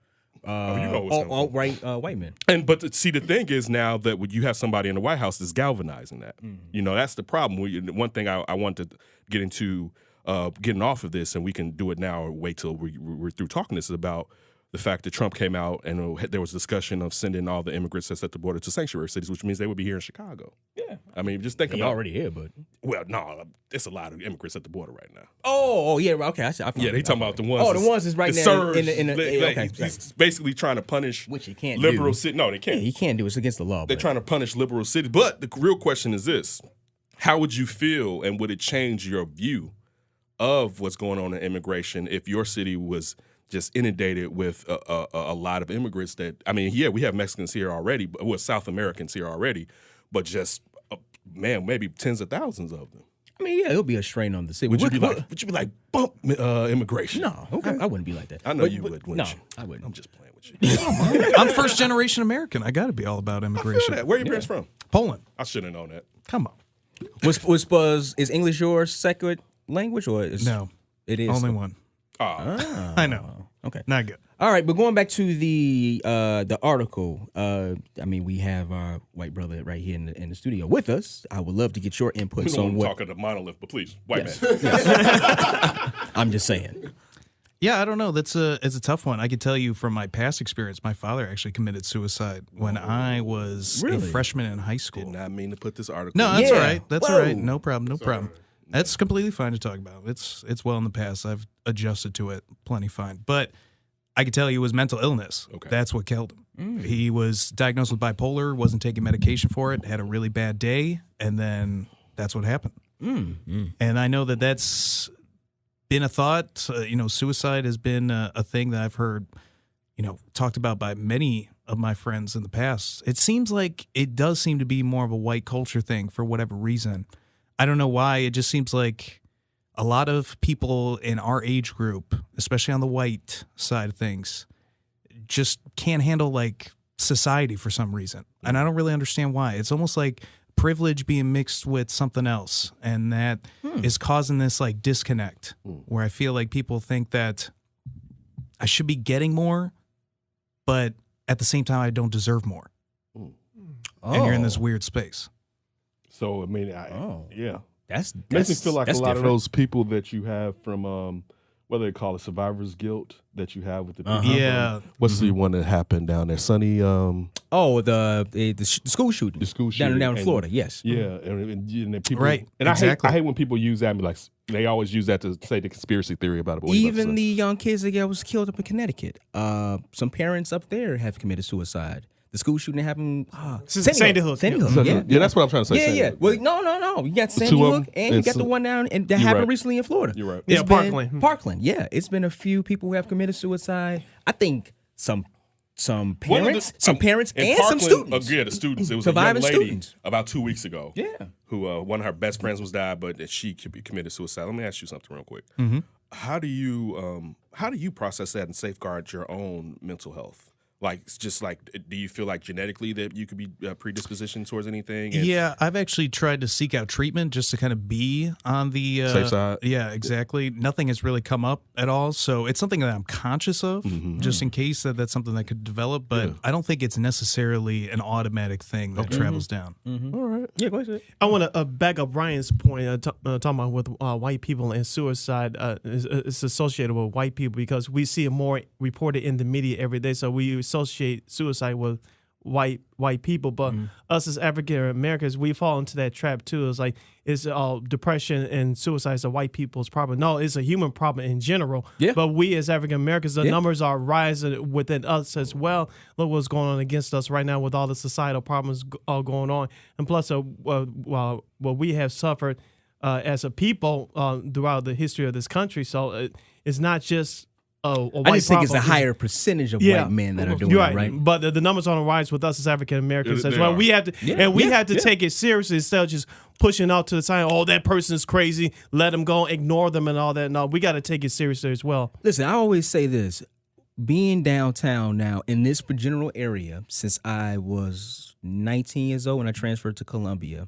alt-right white men. But the thing is now that when you have somebody in the White House that's galvanizing that. Mm-hmm. That's the problem. One thing I want to get into getting off of this, and we can do it now or wait till we're through talking this, is about the fact that Trump came out and there was discussion of sending all the immigrants that's at the border to sanctuary cities, which means they would be here in Chicago. Yeah. I mean, just think about it. Already here, but. Well, no, it's a lot of immigrants at the border right now. Oh, yeah, okay. I they talking about the ones. Oh, the ones that's right now in the okay. He's basically trying to punish which he can't liberal do. Cities. No, they can't. Yeah, he can't do it. It's against the law. They're trying to punish liberal cities. But the real question is this. How would you feel, and would it change your view of what's going on in immigration if your city was just inundated with a lot of immigrants that, I mean, yeah, we have Mexicans here already, but South Americans here already, but just, maybe tens of thousands of them. I mean, yeah, it'll be a strain on the city. Would you be like, bump immigration? No, okay. I wouldn't be like that. I know you would, wouldn't you? I wouldn't. I'm just playing with you. I'm first generation American. I got to be all about immigration. I feel that. Where are your parents from? Poland. I should have known that. Come on. Is English your second language, or is no? It is only one. I know. Okay, not good. All right, but going back to the article, I mean, we have our white brother right here in the studio with us. I would love to get your input. We don't want to talk of the monolith, but please, white man. Yes. I'm just saying. Yeah, I don't know. It's a tough one. I can tell you from my past experience, my father actually committed suicide when I was a freshman in high school. Did not mean to put this article. No, that's all right. That's all right. No problem. No problem. That's completely fine to talk about. It's well in the past. I've adjusted to it plenty fine. But I can tell you it was mental illness. Okay. That's what killed him. He was diagnosed with bipolar, wasn't taking medication for it, had a really bad day, and then that's what happened. And I know that's been a thought. Suicide has been a thing that I've heard, talked about by many of my friends in the past. It seems like it does seem to be more of a white culture thing for whatever reason. I don't know why. It just seems like a lot of people in our age group, especially on the white side of things, just can't handle like society for some reason. And I don't really understand why. It's almost like privilege being mixed with something else. And that is causing this like disconnect where I feel like people think that I should be getting more, but at the same time, I don't deserve more. And you're in this weird space. So, I mean, yeah. That's makes me feel like a lot different. of those people that you have from, whether they call it survivor's guilt that you have with the people. Yeah. What's the one that happened down there? Sunny. The school shooting. The school shooting. Down in Florida, yes. Yeah. And then people, right. And exactly. I hate when people use that and be like, they always use that to say the conspiracy theory about it. But even the young kids that was killed up in Connecticut. Some parents up there have committed suicide. The school shooting happened. Sandy Hook. Yeah, that's what I'm trying to say. Yeah. Well, no. You got Sandy Hook, and you got the one down and that happened recently in Florida. You're right. It's Parkland. Parkland. Yeah, it's been a few people who have committed suicide. I think some parents, and some students. Yeah, the students. It was surviving a young lady students about 2 weeks ago. Yeah, who one of her best friends was died, but she committed suicide. Let me ask you something real quick. Mm-hmm. How do you process that and safeguard your own mental health Like, it's just like, do you feel like genetically that you could be predispositioned towards anything? Yeah, I've actually tried to seek out treatment just to kind of be on the safe side. Yeah, exactly. Nothing has really come up at all, so it's something that I'm conscious of, just in case that's something that could develop. But I don't think it's necessarily an automatic thing that travels down. All right. Yeah, go ahead. I want to back up Ryan's point, talking about with white people and suicide is associated with white people because we see it more reported in the media every day. So we associate suicide with white people, but us as African Americans, we fall into that trap too. It's like it's depression and suicide is a white people's problem. No, it's a human problem in general. Yeah. But we as African Americans, the numbers are rising within us as well. Look what's going on against us right now with all the societal problems all going on, and plus, what we have suffered as a people throughout the history of this country. So it's not just. I just think it's a higher percentage of white men that are doing it, right? But the numbers on the rise with us as African Americans as well. We have to, we have to take it seriously instead of just pushing out to the side. Oh, that person is crazy. Let them go. Ignore them and all that. No, we got to take it seriously as well. Listen, I always say this: being downtown now in this general area since I was 19 years old when I transferred to Columbia,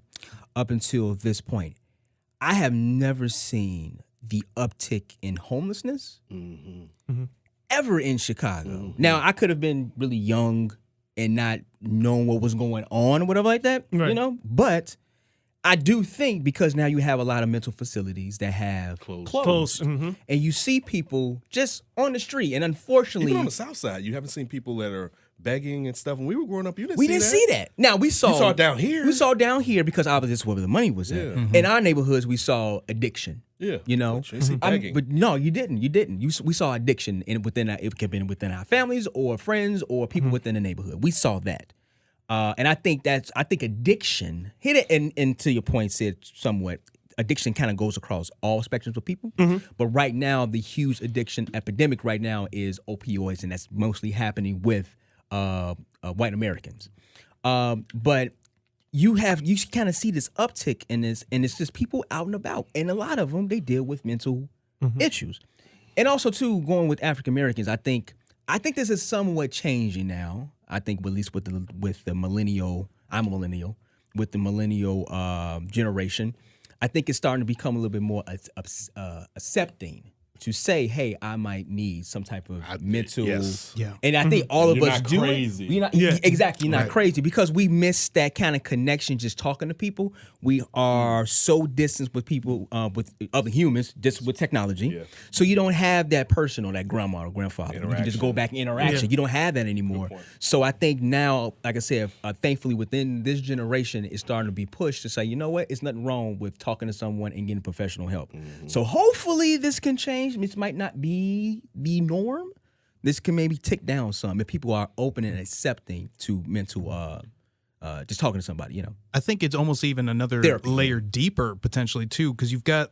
up until this point, I have never seen the uptick in homelessness ever in Chicago. Now, I could have been really young and not knowing what was going on or whatever like that, you know? But I do think because now you have a lot of mental facilities that have closed. And you see people just on the street. And unfortunately... Even on the south side, you haven't seen people that are begging and stuff. When we were growing up, you didn't we see didn't that. see that. Now, we saw... You saw it down here. We saw it down here because obviously that's where the money was at. In our neighborhoods, we saw addiction. Yeah, you know, but no, you didn't. We saw addiction it could have been within our families or friends or people within the neighborhood. We saw that, and I think addiction hit it. And to your point, said somewhat, addiction kind of goes across all spectrums of people. But right now, the huge addiction epidemic right now is opioids, and that's mostly happening with white Americans. But you kind of see this uptick in this, and it's just people out and about, and a lot of them they deal with mental issues, and also too going with African Americans. I think this is somewhat changing now. I think at least with the millennial, I'm a millennial, with the millennial generation, I think it's starting to become a little bit more accepting to say, hey, I might need some type of mental. And I think all of us do crazy. it. Exactly. You're not crazy because we miss that kind of connection just talking to people. We are so distant with people, with other humans, just with technology. So you don't have that person or that grandma or grandfather. You can just go back and interaction. You don't have that anymore. So I think now, like I said, thankfully within this generation, it's starting to be pushed to say, you know what? It's nothing wrong with talking to someone and getting professional help. So hopefully this can change. This might not be the norm. This can maybe tick down some if people are open and accepting to mental, just talking to somebody, you know. I think it's almost even another layer deeper potentially too, because you've got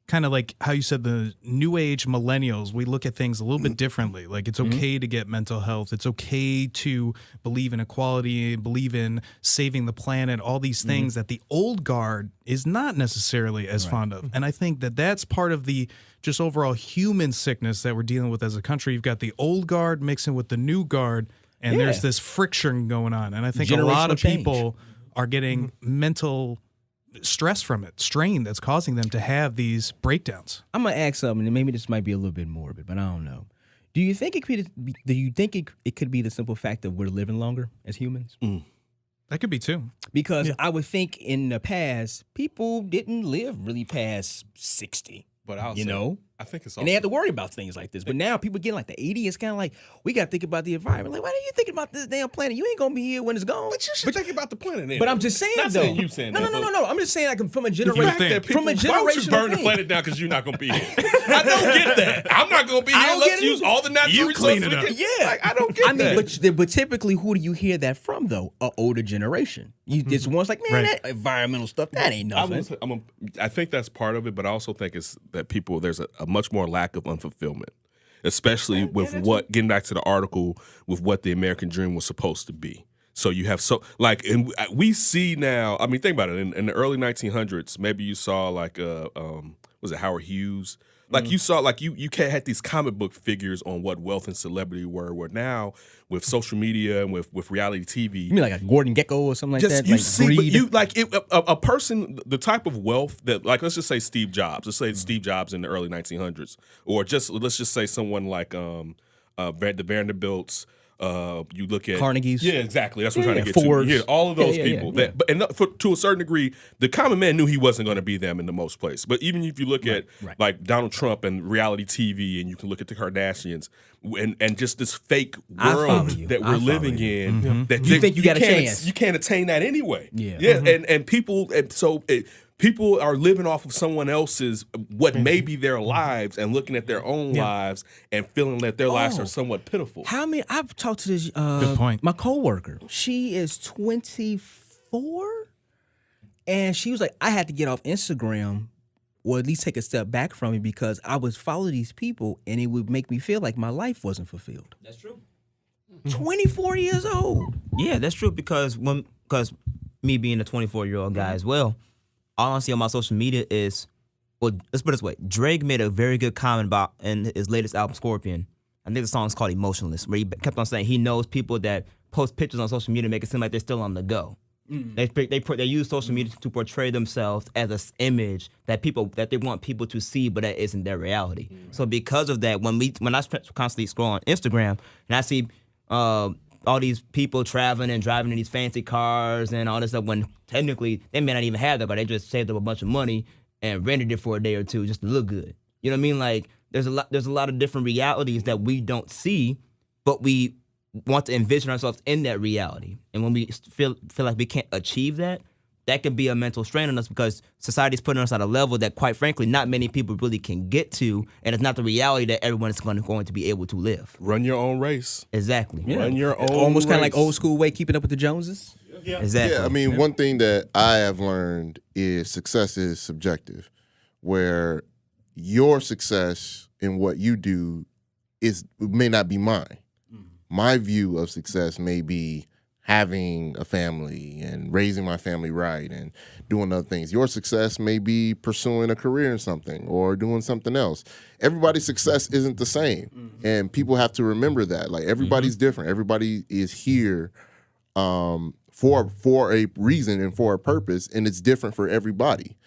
kind of like how you said the new age millennials, we look at things a little bit differently. Like it's okay to get mental health. It's okay to believe in equality, believe in saving the planet, all these things that the old guard is not necessarily as fond of. And I think that that's part of the just overall human sickness that we're dealing with as a country. You've got the old guard mixing with the new guard, and there's this friction going on. And I think a lot of people are getting mental stress from it, strain that's causing them to have these breakdowns. I'm gonna ask something, and maybe this might be a little bit morbid, but I don't know. Do you think it could be the simple fact that we're living longer as humans? That could be too. Because I would think in the past, people didn't live really past 60. But I'll say, know, I think it's also, and they have to worry about things like this. But now people getting like the 80, it's kind of like we got to think about the environment. Like, why are you thinking about this damn planet? You ain't gonna be here when it's gone. But you should think about the planet. Then. But I'm just saying, not though. Saying you saying no. I'm just saying, like, from a generation, from a generation. Why would you burn the planet down because you're not gonna be here? I don't get that. I'm not gonna be here. Let's use all the natural resources. Clean it up. Yeah, like, I don't get that. But typically, who do you hear that from though? An older generation. It's one's like, man, that environmental stuff, that ain't nothing. I think that's part of it, but I also think it's that people there's a much more lack of unfulfillment, especially with what getting back to the article with what the American dream was supposed to be. So you have and we see now. I mean, think about it. In the early 1900s, maybe you saw like was it Howard Hughes Like you saw, like you had these comic book figures on what wealth and celebrity were. Where now with social media and with reality TV, You mean like a Gordon Gekko or something like just that? you Like see, but greed? you like a person, the type of wealth that, like, let's just say Steve Jobs. Let's say Steve Jobs in the early 1900s, or let's just say someone like the Vanderbilts. You look at Carnegie's. Yeah, exactly. That's what I'm trying to get Fords. to. Yeah, all of those Yeah. people. To a certain degree, the common man knew he wasn't going to be them in the most place. But even if you look at like Donald Trump and reality TV, and you can look at the Kardashians, and just this fake world that we're living in, Mhm. that You think you got a can't- chance. You can't attain that anyway. Yeah. And people, people are living off of someone else's what may be their lives, and looking at their own lives and feeling that their lives are somewhat pitiful. How many? I've talked to this. Good point. My coworker. She is 24, and she was like, I had to get off Instagram, or at least take a step back from it, because I would follow these people, and it would make me feel like my life wasn't fulfilled. That's true. 24 years old. Yeah, that's true, because me being a 24-year-old guy as well, all I see on my social media is, well, let's put it this way. Drake made a very good comment about in his latest album, Scorpion. I think the song's called Emotionless, where he kept on saying he knows people that post pictures on social media make it seem like they're still on the go. They use social media to portray themselves as an image that they want people to see, but that isn't their reality. So because of that, when I constantly scroll on Instagram and I see all these people traveling and driving in these fancy cars and all this stuff, when technically they may not even have that, but they just saved up a bunch of money and rented it for a day or two just to look good. You know what I mean? Like there's a lot of different realities that we don't see, but we want to envision ourselves in that reality. And when we feel like we can't achieve that, that can be a mental strain on us, because society's putting us at a level that, quite frankly, not many people really can get to, and it's not the reality that everyone is going to be able to live. Run your own race. Exactly. Yeah. Run your own Almost kind of race. like old school way, keeping up with the Joneses. Yeah. Exactly. Yeah, I mean, one thing that I have learned is success is subjective, where your success in what you do may not be mine. My view of success may be having a family and raising my family right and doing other things. Your success may be pursuing a career in something or doing something else. Everybody's success isn't the same. And people have to remember that. Like, everybody's different. Everybody is here for a reason and for a purpose, and it's different for everybody.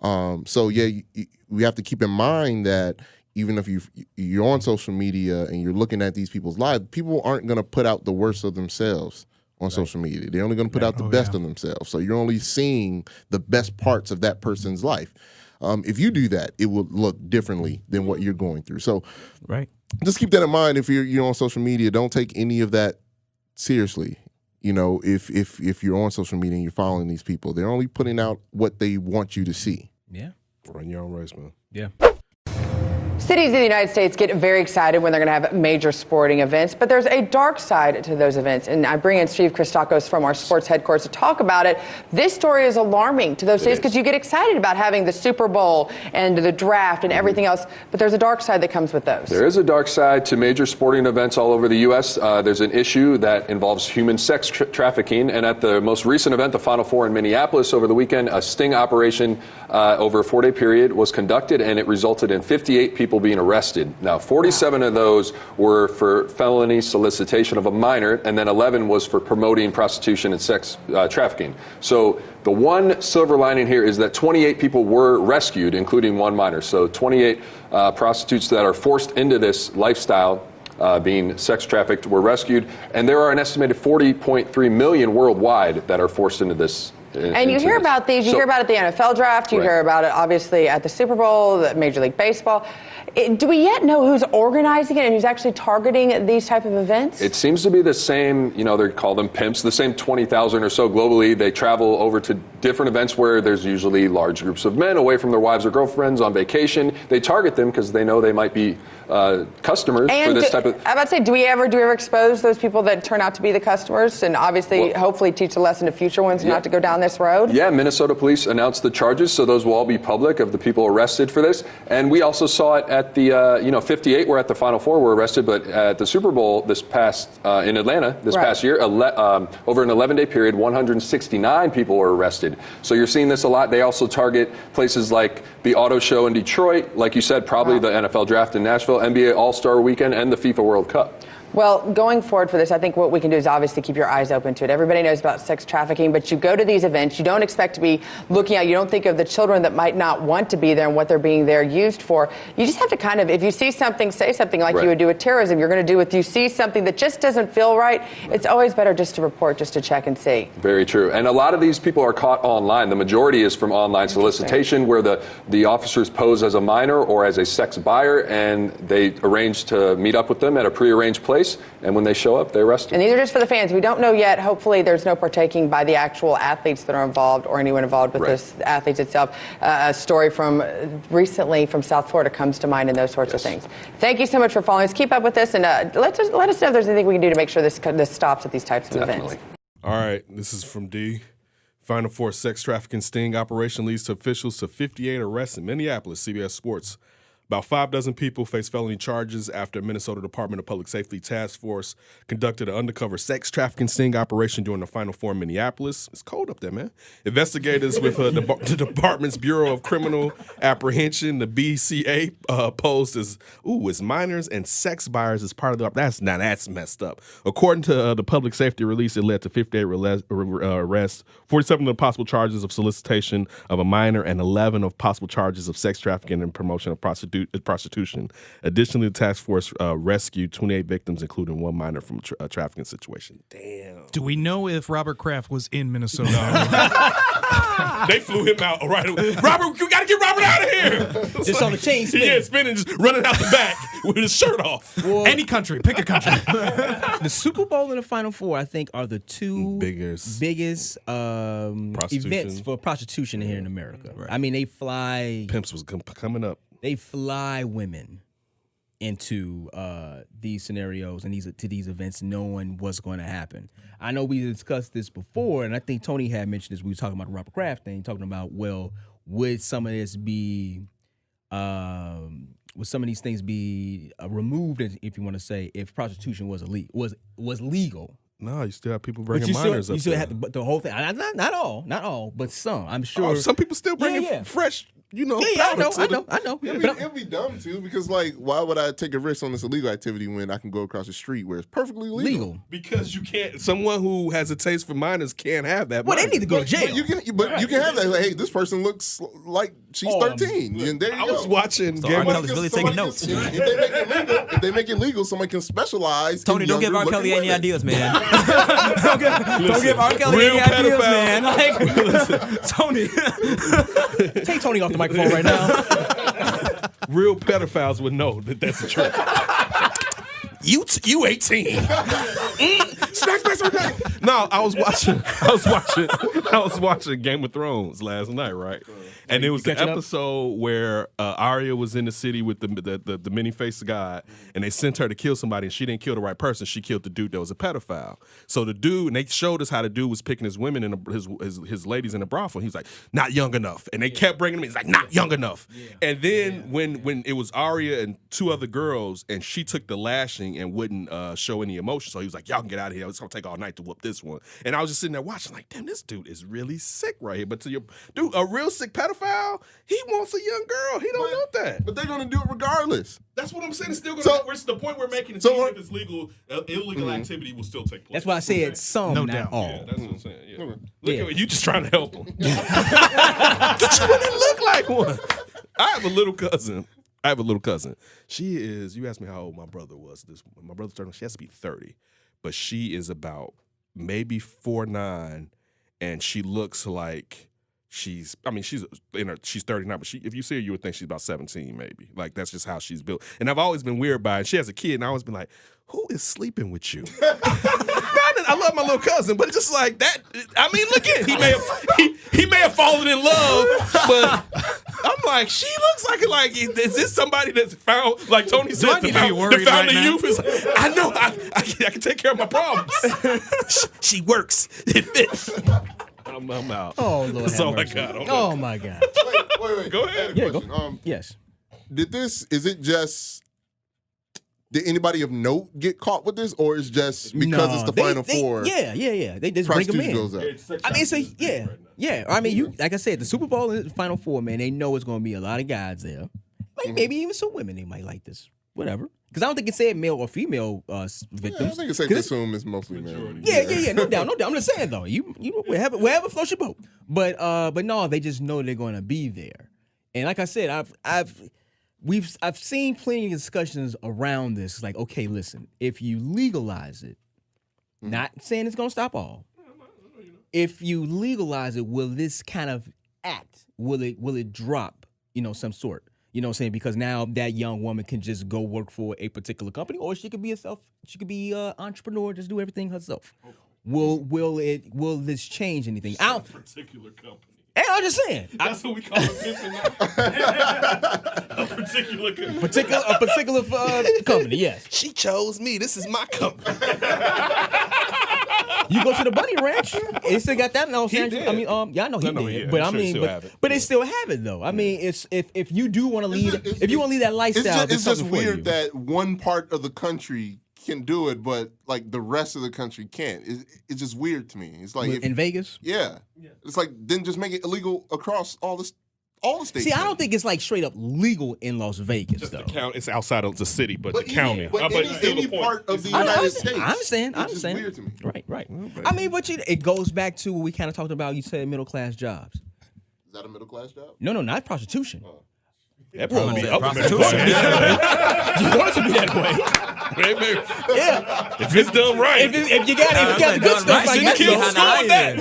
So yeah, we have to keep in mind that even if you're on social media and you're looking at these people's lives, people aren't going to put out the worst of themselves on social media. They're only going to put out the best of themselves. So you're only seeing the best parts of that person's life. If you do that, it will look differently than what you're going through. So just keep that in mind. If you're on social media, don't take any of that seriously. You know, if you're on social media and you're following these people, they're only putting out what they want you to see. Yeah. Run your own race, man. Yeah. Cities in the United States get very excited when they're going to have major sporting events, but there's a dark side to those events. And I bring in Steve Christakos from our sports headquarters to talk about it. This story is alarming to those cities because you get excited about having the Super Bowl and the draft and everything else, but there's a dark side that comes with those. There is a dark side to major sporting events all over the U.S. There's an issue that involves human sex trafficking, and at the most recent event, the Final Four in Minneapolis over the weekend, a sting operation over a 4-day period was conducted, and it resulted in 58 people being arrested. Now, 47 of those were for felony solicitation of a minor, and then 11 was for promoting prostitution and sex trafficking. So the one silver lining here is that 28 people were rescued, including one minor. So 28 prostitutes that are forced into this lifestyle, being sex trafficked, were rescued, and there are an estimated 40.3 million worldwide that are forced into this. And you hear about these, you hear about it at the NFL draft, you hear about it obviously at the Super Bowl, the Major League Baseball. Do we yet know who's organizing it and who's actually targeting these type of events? It seems to be the same, they call them pimps, the same 20,000 or so globally. They travel over to different events where there's usually large groups of men away from their wives or girlfriends on vacation. They target them because they know they might be customers for this type of... I'm about to say, do we ever expose those people that turn out to be the customers and obviously hopefully teach a lesson to future ones not to go down this road? Yeah, Minnesota police announced the charges, so those will all be public of the people arrested for this. And we also saw it at at the 58 were at the Final Four were arrested, but at the Super Bowl this past in Atlanta this past year, over an 11-day period, 169 people were arrested. So you're seeing this a lot. They also target places like the Auto Show in Detroit, like you said, probably the NFL Draft in Nashville, NBA All-Star Weekend, and the FIFA World Cup. Well, going forward for this, I think what we can do is obviously keep your eyes open to it. Everybody knows about sex trafficking, but you go to these events, you don't expect to be looking at, you don't think of the children that might not want to be there and what they're being there used for. You just have to kind of, if you see something, say something like you would do with terrorism. You're going to do if you see something that just doesn't feel right, it's always better just to report, just to check and see. Very true. And a lot of these people are caught online. The majority is from online solicitation, where the officers pose as a minor or as a sex buyer, and they arrange to meet up with them at a prearranged place. And when they show up, they arrest them. And these are just for the fans. We don't know yet. Hopefully there's no partaking by the actual athletes that are involved or anyone involved with this athletes itself. A story from recently from South Florida comes to mind and those sorts of things. Thank you so much for following us. Keep up with this and let us know if there's anything we can do to make sure this stops at these types of events. All right, this is from D. Final Four sex trafficking sting operation leads to officials to 58 arrests in Minneapolis, CBS Sports. About 6 people face felony charges after Minnesota Department of Public Safety Task Force conducted an undercover sex trafficking sting operation during the Final Four in Minneapolis. It's cold up there, man. Investigators with the department's Bureau of Criminal Apprehension, the BCA, posed as minors and sex buyers as part of the that's messed up. According to the public safety release, it led to 58 arrests, 47 of the possible charges of solicitation of a minor, and 11 of possible charges of sex trafficking and promotion of prostitution. Additionally, the task force rescued 28 victims, including 1 minor from a trafficking situation. Damn. Do we know if Robert Kraft was in Minnesota? They flew him out right away. Robert, you got to get Robert out of here. Just on the chain spinning. Yeah, spinning, just running out the back with his shirt off. Well, any country, pick a country. The Super Bowl and the Final Four, I think, are the two biggest events for prostitution here in America. Right. I mean, they fly. Pimps was coming up. They fly women into these scenarios and these events knowing what's going to happen. I know we discussed this before, and I think Tony had mentioned this. We were talking about the Robert Kraft thing, talking about, well, would some of this be, would some of these things be removed, if you want to say, if prostitution was legal? No, you still have people bringing minors up. You still have the whole thing. Not all, but some. I'm sure. Some people still bringing fresh. I know. It'd be dumb too, because why would I take a risk on this illegal activity when I can go across the street where it's perfectly legal? Because you can't. Someone who has a taste for minors can't have that. Well, they need to go to jail. But you can have that. Like, hey, this person looks like she's 13. And there you go. I was watching. So R. Kelly's really taking notes. If they make it legal, somebody can specialize. Tony, don't give R. Kelly any ideas, man. don't give R. Kelly any ideas, man. Tony, take Tony off the microphone right now. Real pedophiles would know that that's the truth. You 18. No, I was watching Game of Thrones last night, right? And it was the episode where Arya was in the city with the many-faced god, and they sent her to kill somebody, and she didn't kill the right person. She killed the dude that was a pedophile. So the dude, and they showed us how the dude was picking his women and his ladies in a brothel. He was like, not young enough. And they kept bringing him in. He's like, not young enough. Yeah. And then when it was Arya and 2 other girls, and she took the lashing and wouldn't show any emotion, so he was like, y'all can get out of here. It's going to take all night to whoop this one. And I was just sitting there watching like, damn, this dude is really sick right here. But to your dude, a real sick pedophile, he wants a young girl. He don't want that. But they're going to do it regardless. That's what I'm saying. It's still going to it's the point we're making. Is even if it's legal, illegal activity will still take place. That's why I said some, no not doubt. all. Yeah, that's what I'm saying. Yeah. Look at you just trying to help him. But you wouldn't look like one. I have a little cousin. She is, you asked me how old my brother was. My brother's 30, she has to be 30. But she is about maybe 4'9", and she looks like she's 39, but if you see her, you would think she's about 17 maybe. Like, that's just how she's built. And I've always been weird by it. She has a kid, and I always been like, who is sleeping with you? I love my little cousin, but it's just like that. I mean, look at he may have fallen in love, but I'm like, she looks like is this somebody that's found, like Tony said, the found the youth is. I know I can take care of my problems. She works. It fits. I'm out. Oh Lord, that's all I got. Oh my God. Wait. Go ahead. Yeah, go. Yes. Is it just? Did anybody of note get caught with this, or is just because it's the Final Four? Yeah. They just bring them in. Goes up. I mean, yeah. I mean, you like I said, the Super Bowl is the Final Four, man. They know it's going to be a lot of guys there. Like maybe even some women they might like this. Whatever. Because I don't think it said male or female victims. I think it's safe to assume it's mostly male. Yeah. No doubt. I'm just saying though. You wherever floats your boat. But no, they just know they're going to be there. And like I said, I've seen plenty of discussions around this. Like, okay, listen, if you legalize it, not saying it's going to stop all. If you legalize it, will this kind of act? Will it drop? Some sort. You know what I'm saying? Because now that young woman can just go work for a particular company, or she could be entrepreneur, just do everything herself. Will this change anything? Particular company. Hey, I'm just saying. That's what we call it. A particular company. A particular company, yes. She chose me. This is my company. You go to the Bunny Ranch, they still got that in Los He Angeles. did. I mean, yeah, I know he did. But I mean, but they still have it though. I mean, it's if you do want to lead, if you want to lead that lifestyle, it's just weird that one part of the country can do it, but like the rest of the country can't. It's just weird to me. It's like in Vegas. Yeah, it's like then just make it illegal across all the states. See, I don't think it's like straight up legal in Las Vegas Just though. the county. It's outside of the city, but the county. But any part of the United States. I understand. It's just weird to me. Right. I mean, but it goes back to what we kind of talked about. You said middle class jobs. Is that a middle class job? No, not prostitution. That probably be prostitution. You want it to be that way. Yeah. If it's done right. If you got the good stuff, like that.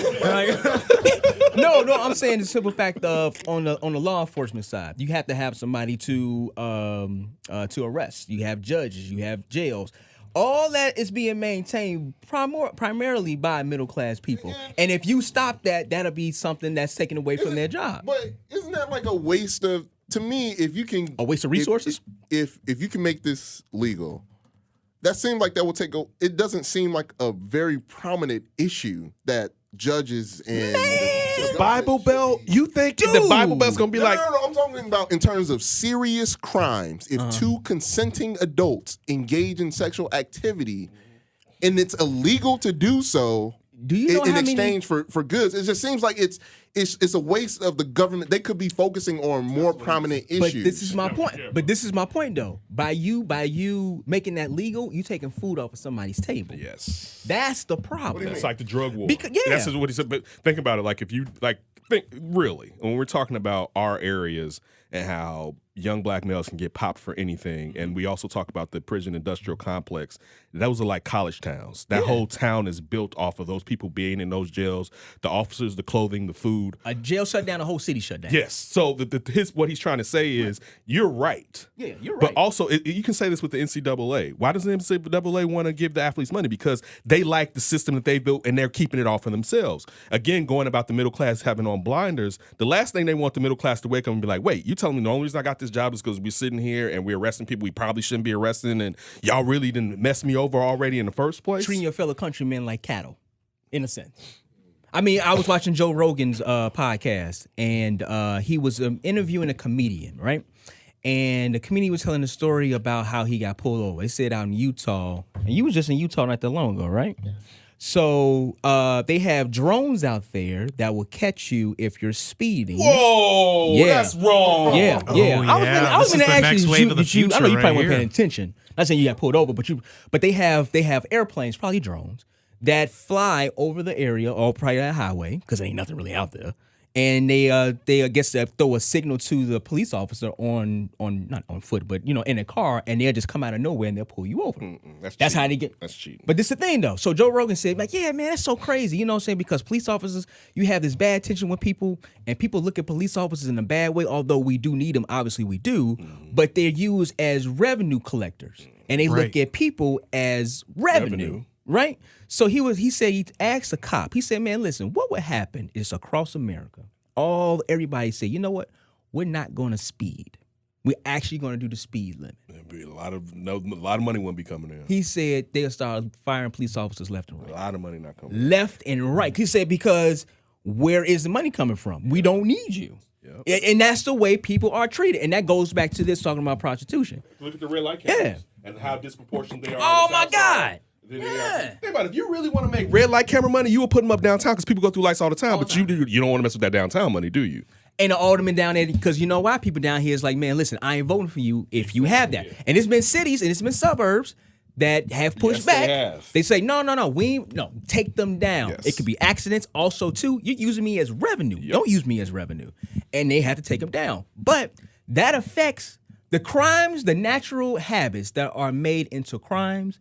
No, I'm saying the simple fact of on the law enforcement side, you have to have somebody to arrest. You have judges, you have jails. All that is being maintained primarily by middle class people. And if you stop that, that'll be something that's taken away from their job. But isn't that like a waste of? To me, if you can a waste of resources, if you can make this legal, that seems like that will take. It doesn't seem like a very prominent issue that judges and the Bible Belt. You think the Bible Belt's gonna be like? No. I'm talking about in terms of serious crimes. If two consenting adults engage in sexual activity, and it's illegal to do so. Do you know in exchange for goods? It just seems like it's a waste of the government. They could be focusing on more prominent issues. But this is my point. But this is my point, though. By you making that legal, you taking food off of somebody's table. Yes, that's the problem. That's like the drug war. Because, That's what he said. But think about it. Like if you think really when we're talking about our areas and how young black males can get popped for anything, and we also talk about the prison industrial complex. Those are like college towns. That whole town is built off of those people being in those jails, the officers, the clothing, the food. A jail shut down, a whole city shut down. Yes. So what he's trying to say is you're right. Yeah, you're right. But also you can say this with the NCAA. Why does the NCAA want to give the athletes money? Because they like the system that they built and they're keeping it all for themselves. Again, going about the middle class having on blinders, the last thing they want the middle class to wake up and be like, wait, you telling me the only reason I got this job is because we're sitting here and we're arresting people we probably shouldn't be arresting, and y'all really didn't mess me over already in the first place? Treating your fellow countrymen like cattle, in a sense. I mean, I was watching Joe Rogan's podcast, and he was interviewing a comedian, right? And the comedian was telling the story about how he got pulled over. They said out in Utah, and you was just in Utah not that long ago, right? Yeah. So they have drones out there that will catch you if you're speeding. Whoa, that's wrong. Yeah. I was going to actually shoot. I know you probably weren't paying attention. Not saying you got pulled over, but they have airplanes, probably drones, that fly over the area or probably that highway because there ain't nothing really out there. And they I guess throw a signal to the police officer on not on foot, but in a car, and they'll just come out of nowhere and they'll pull you over. That's how they get. That's cheating. But this is the thing though. So Joe Rogan said, like, yeah, man, that's so crazy. You know what I'm saying? Because police officers, you have this bad tension with people, and people look at police officers in a bad way. Although we do need them, obviously we do, but they're used as revenue collectors, and they look at people as revenue. Right? So he said he asked a cop. He said, man, listen, what would happen is across America, everybody say, you know what? We're not going to speed. We're actually going to do the speed limit. There'd be a lot of money wouldn't be coming in. He said they'll start firing police officers left and right. A lot of money not coming in. Left and right. He said because where is the money coming from? We don't need you. And that's the way people are treated. And that goes back to this talking about prostitution. Look at the red light cameras and how disproportionate they are. Oh, my God. Think about it. If you really want to make red light camera money, you will put them up downtown because people go through lights all the time. But you don't want to mess with that downtown money, do you? And the alderman down there, because you know why? People down here is like, man, listen, I ain't voting for you if you have that. And it's been cities and it's been suburbs that have pushed back. They say, no, take them down. It could be accidents. Also, too, you're using me as revenue. Don't use me as revenue. And they have to take them down. But that affects the crimes, the natural habits that are made into crimes.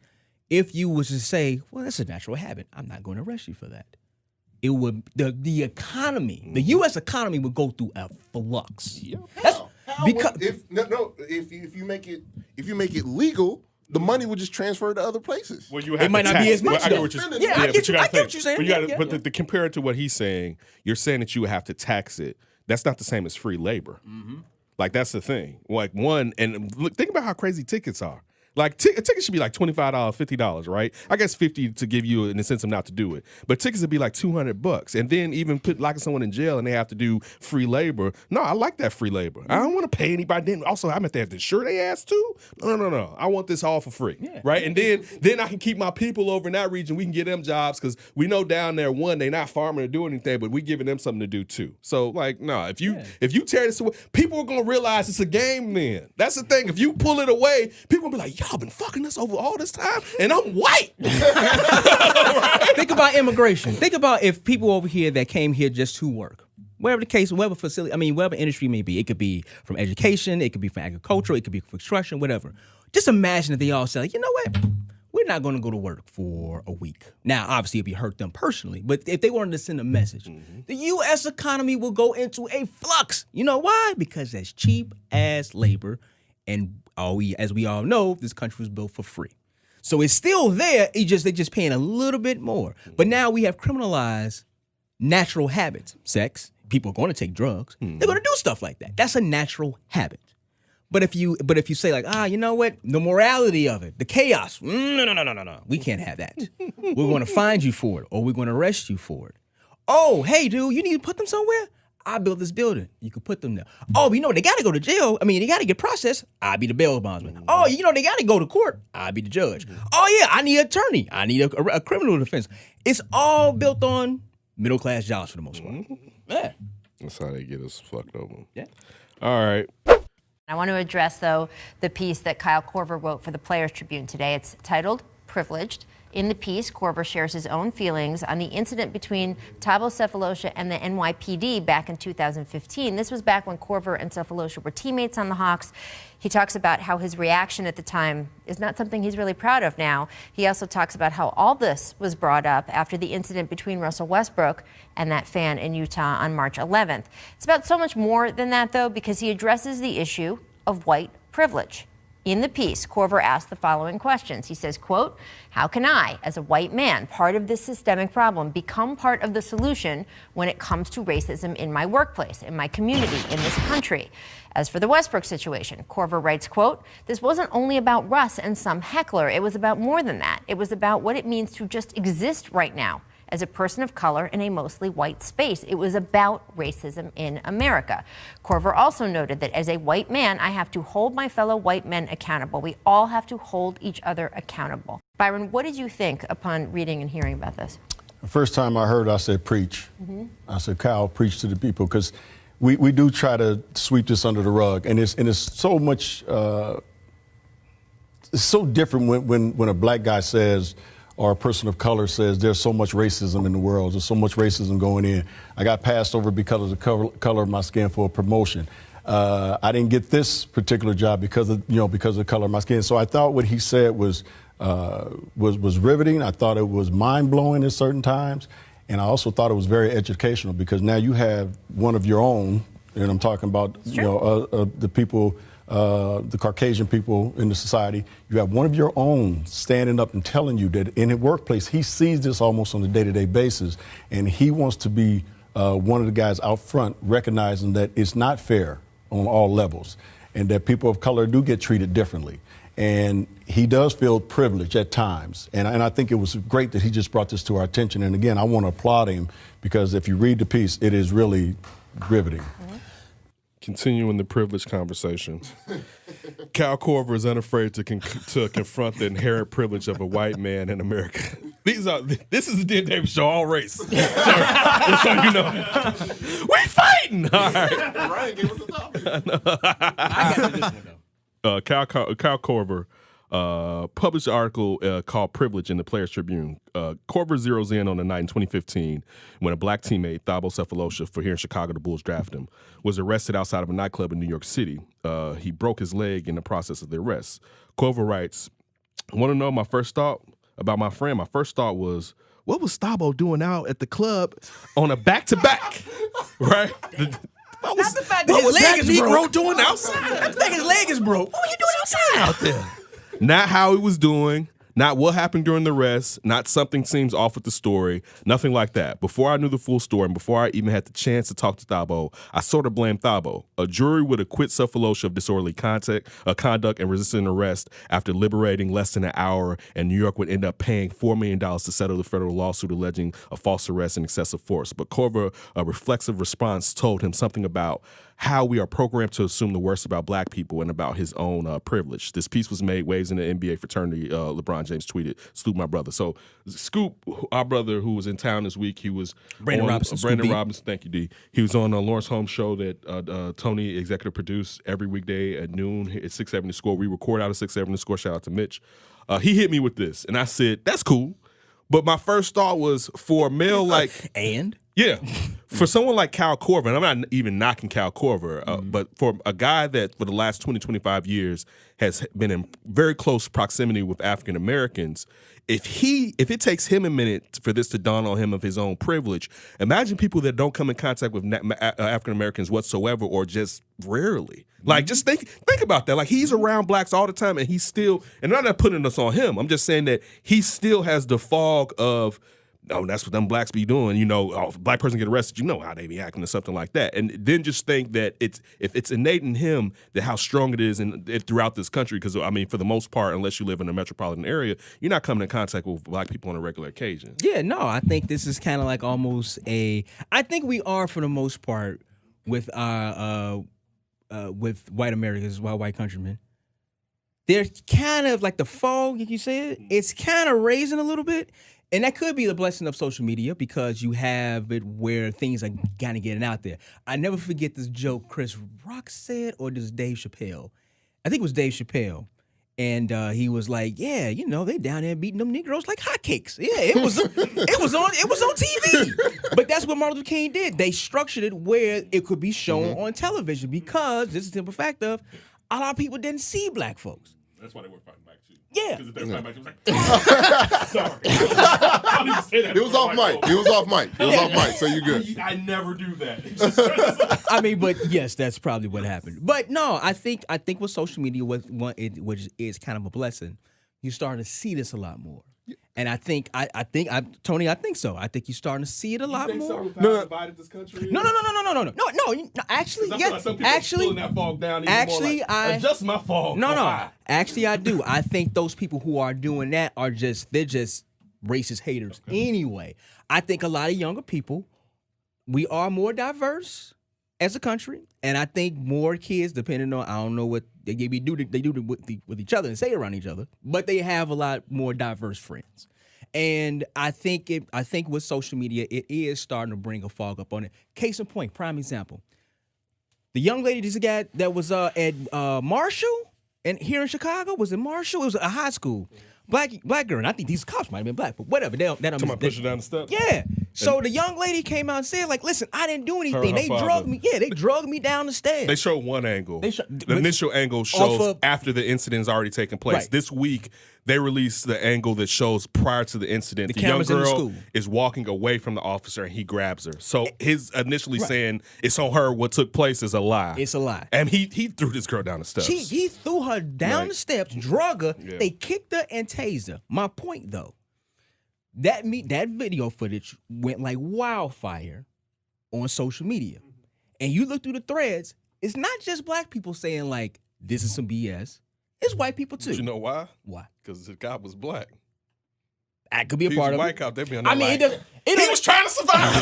If you was to say, well, that's a natural habit, I'm not going to arrest you for that. It would the economy, the U.S. economy would go through a flux. If you make it legal, the money would just transfer to other places. Well, it might not be as much. I get what you're saying. But to compare it to what he's saying, you're saying that you would have to tax it. That's not the same as free labor. Like that's the thing. Like think about how crazy tickets are. Like tickets should be like $25, $50, right? I guess $50 to give you an incentive not to do it. But tickets would be like $200, and then even locking someone in jail and they have to do free labor. No, I like that free labor. I don't want to pay anybody. Then also, I meant they have to insure their ass too. No. I want this all for free, right? And then I can keep my people over in that region. We can get them jobs because we know down there, one, they're not farming or doing anything, but we giving them something to do too. So like, no, if you tear this away, people are gonna realize it's a game. Then that's the thing. If you pull it away, people gonna be like, y'all been fucking us over all this time, and I'm white. Right? Think about immigration. Think about if people over here that came here just to work. Whatever the case, whatever facility, whatever industry may be. It could be from education, it could be from agriculture, it could be from construction, whatever. Just imagine if they all said, you know what? We're not going to go to work for a week. Now, obviously, it'd be hurt them personally, but if they wanted to send a message, the U.S. economy will go into a flux. You know why? Because that's cheap ass labor, and as we all know, this country was built for free. So it's still there. They're just paying a little bit more. But now we have criminalized natural habits. Sex. People are going to take drugs. They're going to do stuff like that. That's a natural habit. But if you say like, you know what? The morality of it, the chaos. No. We can't have that. We're going to find you for it, or we're going to arrest you for it. Oh, hey, dude, you need to put them somewhere? I built this building. You could put them there. Oh, they got to go to jail. They got to get processed. I'll be the bail bondsman. Oh, they got to go to court. I'll be the judge. Oh, yeah, I need an attorney. I need a criminal defense. It's all built on middle-class jobs for the most part. Yeah. That's how they get us fucked over. Yeah. All right. I want to address, though, the piece that Kyle Korver wrote for the Players Tribune today. It's titled Privileged. In the piece, Korver shares his own feelings on the incident between Thabo Sefolosha and the NYPD back in 2015. This was back when Korver and Sefolosha were teammates on the Hawks. He talks about how his reaction at the time is not something he's really proud of now. He also talks about how all this was brought up after the incident between Russell Westbrook and that fan in Utah on March 11th. It's about so much more than that, though, because he addresses the issue of white privilege. In the piece, Korver asked the following questions. He says, quote, how can I, as a white man, part of this systemic problem, become part of the solution when it comes to racism in my workplace, in my community, in this country? As for the Westbrook situation, Korver writes, quote, this wasn't only about Russ and some heckler. It was about more than that. It was about what it means to just exist right now as a person of color in a mostly white space. It was about racism in America. Korver also noted that as a white man, I have to hold my fellow white men accountable. We all have to hold each other accountable. Byron, what did you think upon reading and hearing about this? The first time I heard, I said, preach. I said, Kyle, preach to the people, because we do try to sweep this under the rug. And it's so much, it's so different when a black guy says, or a person of color says, there's so much racism in the world. There's so much racism going in. I got passed over because of the color of my skin for a promotion. I didn't get this particular job because of the color of my skin. So I thought what he said was riveting. I thought it was mind blowing at certain times, and I also thought it was very educational, because now you have one of your own, and I'm talking about the people. The Caucasian people in the society, you have one of your own standing up and telling you that in the workplace, he sees this almost on a day-to-day basis, and he wants to be one of the guys out front recognizing that it's not fair on all levels, and that people of color do get treated differently. And he does feel privileged at times. And I think it was great that he just brought this to our attention. And again, I want to applaud him, because if you read the piece, it is really riveting. Continuing the privilege conversation, Cal Korver is unafraid to confront the inherent privilege of a white man in America. This is the Dan Davis show, all race. So you know, we fighting. All right. Ryan gave us a topic. I got this one though. Cal Korver published an article called Privilege in the Players Tribune. Korver zeroes in on a night in 2015 when a black teammate, Thabo Sefolosha, for here in Chicago, the Bulls drafted him, was arrested outside of a nightclub in New York City. He broke his leg in the process of the arrest. Korver writes, "Want to know my first thought about my friend? My first thought was, what was Thabo doing out at the club on a back-to-back?" Right? Not the fact that his leg is broke. Doing outside? Not the fact his leg is broke. What were you doing outside out there? Not how he was doing, not what happened during the arrest, not something seems off with the story, nothing like that. Before I knew the full story and before I even had the chance to talk to Thabo, I sort of blamed Thabo. A jury would acquit Sefolosha of disorderly conduct and resisting arrest after liberating less than an hour, and New York would end up paying $4 million to settle the federal lawsuit alleging a false arrest and excessive force. But Korver, a reflexive response, told him something about how we are programmed to assume the worst about black people and about his own privilege. This piece was made waves in the NBA fraternity. LeBron James tweeted, "Scoop, my brother." So Scoop, our brother who was in town this week, he was Brandon Robinson. Brandon Robinson, thank you, D. He was on Lawrence Holmes' show that Tony executive produced every weekday at noon at 670 Score. We record out of 670 Score. Shout out to Mitch. He hit me with this, and I said, "That's cool." But my first thought was for a male like yeah, for someone like Cal Korver, and I'm not even knocking Cal Korver, but for a guy that for the last 20, 25 years has been in very close proximity with African Americans, if it takes him a minute for this to dawn on him of his own privilege, imagine people that don't come in contact with African Americans whatsoever or just rarely. Like, just think about that. Like, he's around blacks all the time, and he's still, and I'm not putting this on him. I'm just saying that he still has the fog of, oh, that's what them blacks be doing. You know, oh, if a black person get arrested, you know how they be acting or something like that. And then just think that if it's innate in him, that how strong it is throughout this country. Because, I mean, for the most part, unless you live in a metropolitan area, you're not coming in contact with black people on a regular occasion. Yeah, no, I think this is kind of like almost I think we are, for the most part, with our with white Americans, white countrymen. They're kind of like the fog, like you said, it's kind of raising a little bit. And that could be the blessing of social media because you have it where things are kind of getting out there. I never forget this joke Chris Rock said, or this Dave Chappelle. I think it was Dave Chappelle. And he was like, yeah, you know, they down there beating them Negroes like hotcakes. Yeah, it was on TV. But that's what Martin Luther King did. They structured it where it could be shown on television because this is the simple fact of a lot of people didn't see black folks. That's why they were fighting back too. Yeah. Because if they were fighting back, it was like, sorry. I don't even say that. It was off mic. It was off mic. It was off mic. So you good. I never do that. I mean, but yes, that's probably what happened. But no, I think with social media, which is kind of a blessing, you're starting to see this a lot more. And I think Tony, I think so. I think you're starting to see it a lot more. So how divided this country is? No. Actually, I feel yeah. like some people are pulling that fog down even Actually, more like, adjust my fog. No. Actually, I do. I think those people who are doing that they're just racist haters anyway. I think a lot of younger people, we are more diverse as a country, and I think more kids, depending on, I don't know what they do with each other and say around each other, but they have a lot more diverse friends. And I think with social media, it is starting to bring a fog up on it. Case in point, prime example. The young lady that was at Marshall and here in Chicago, was it Marshall? It was a high school. Black girl. And I think these cops might have been black, but whatever. Somebody push her down the steps? Yeah. So the young lady came out and said, like, listen, I didn't do anything. They drugged me. Yeah, they drugged me down the stairs. They showed one angle. The initial angle shows after the incident has already taken place. Right. This week, they released the angle that shows prior to the incident. The young girl is walking away from the officer and he grabs her. So his initially saying it's on her, what took place is a lie. It's a lie. And he threw this girl down the steps. He threw her down the steps, drug her, they kicked her and tased her. My point, though, that video footage went like wildfire on social media. And you look through the threads, it's not just black people saying, like, this is some BS. It's white people, too. But you know why? Why? Because the cop was black. That could be a He's part a of white it. cop. They be on I there mean, like, it doesn't. he was trying to survive.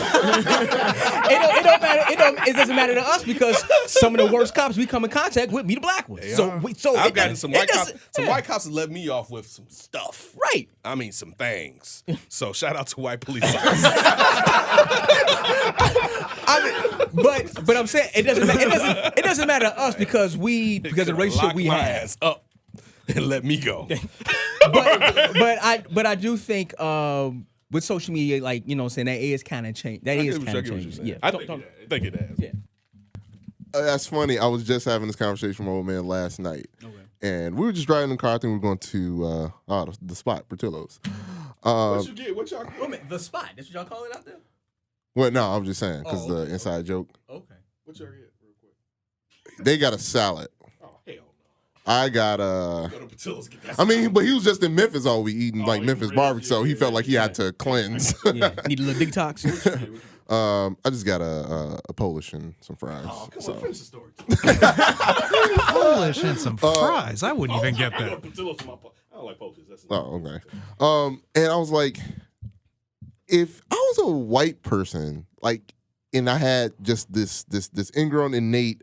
It don't matter. It doesn't matter to us because some of the worst cops we come in contact with be the black ones. I've gotten some white cops. Some white cops have let me off with some stuff. Right. I mean, some things. So shout out to white police officers. But I'm saying it doesn't matter to us because of the relationship we my have. ass up and let me go. But I do think with social media, like, you know what I'm saying, that is kind of changed. That is kind of changing. Yeah. I think it has. Yeah. That's funny. I was just having this conversation with my old man last night. Okay. And we were just driving in the car. I think we were going to the spot, Portillo's. What you get? What y'all? The spot. That's what y'all call it out there? Well, no, I'm just saying because the inside joke. Okay. What y'all get real quick? They got a salad. Oh, hell no. I got I mean, but he was just in Memphis all week eating like Memphis barbecue, so he felt like he had to cleanse. Yeah, need a little detox. I just got a Polish and some fries. Oh, come on, finish the story. Polish and some fries. I wouldn't even get that. I don't like Polish. Oh, okay. And I was like, if I was a white person, like, and I had just this ingrown innate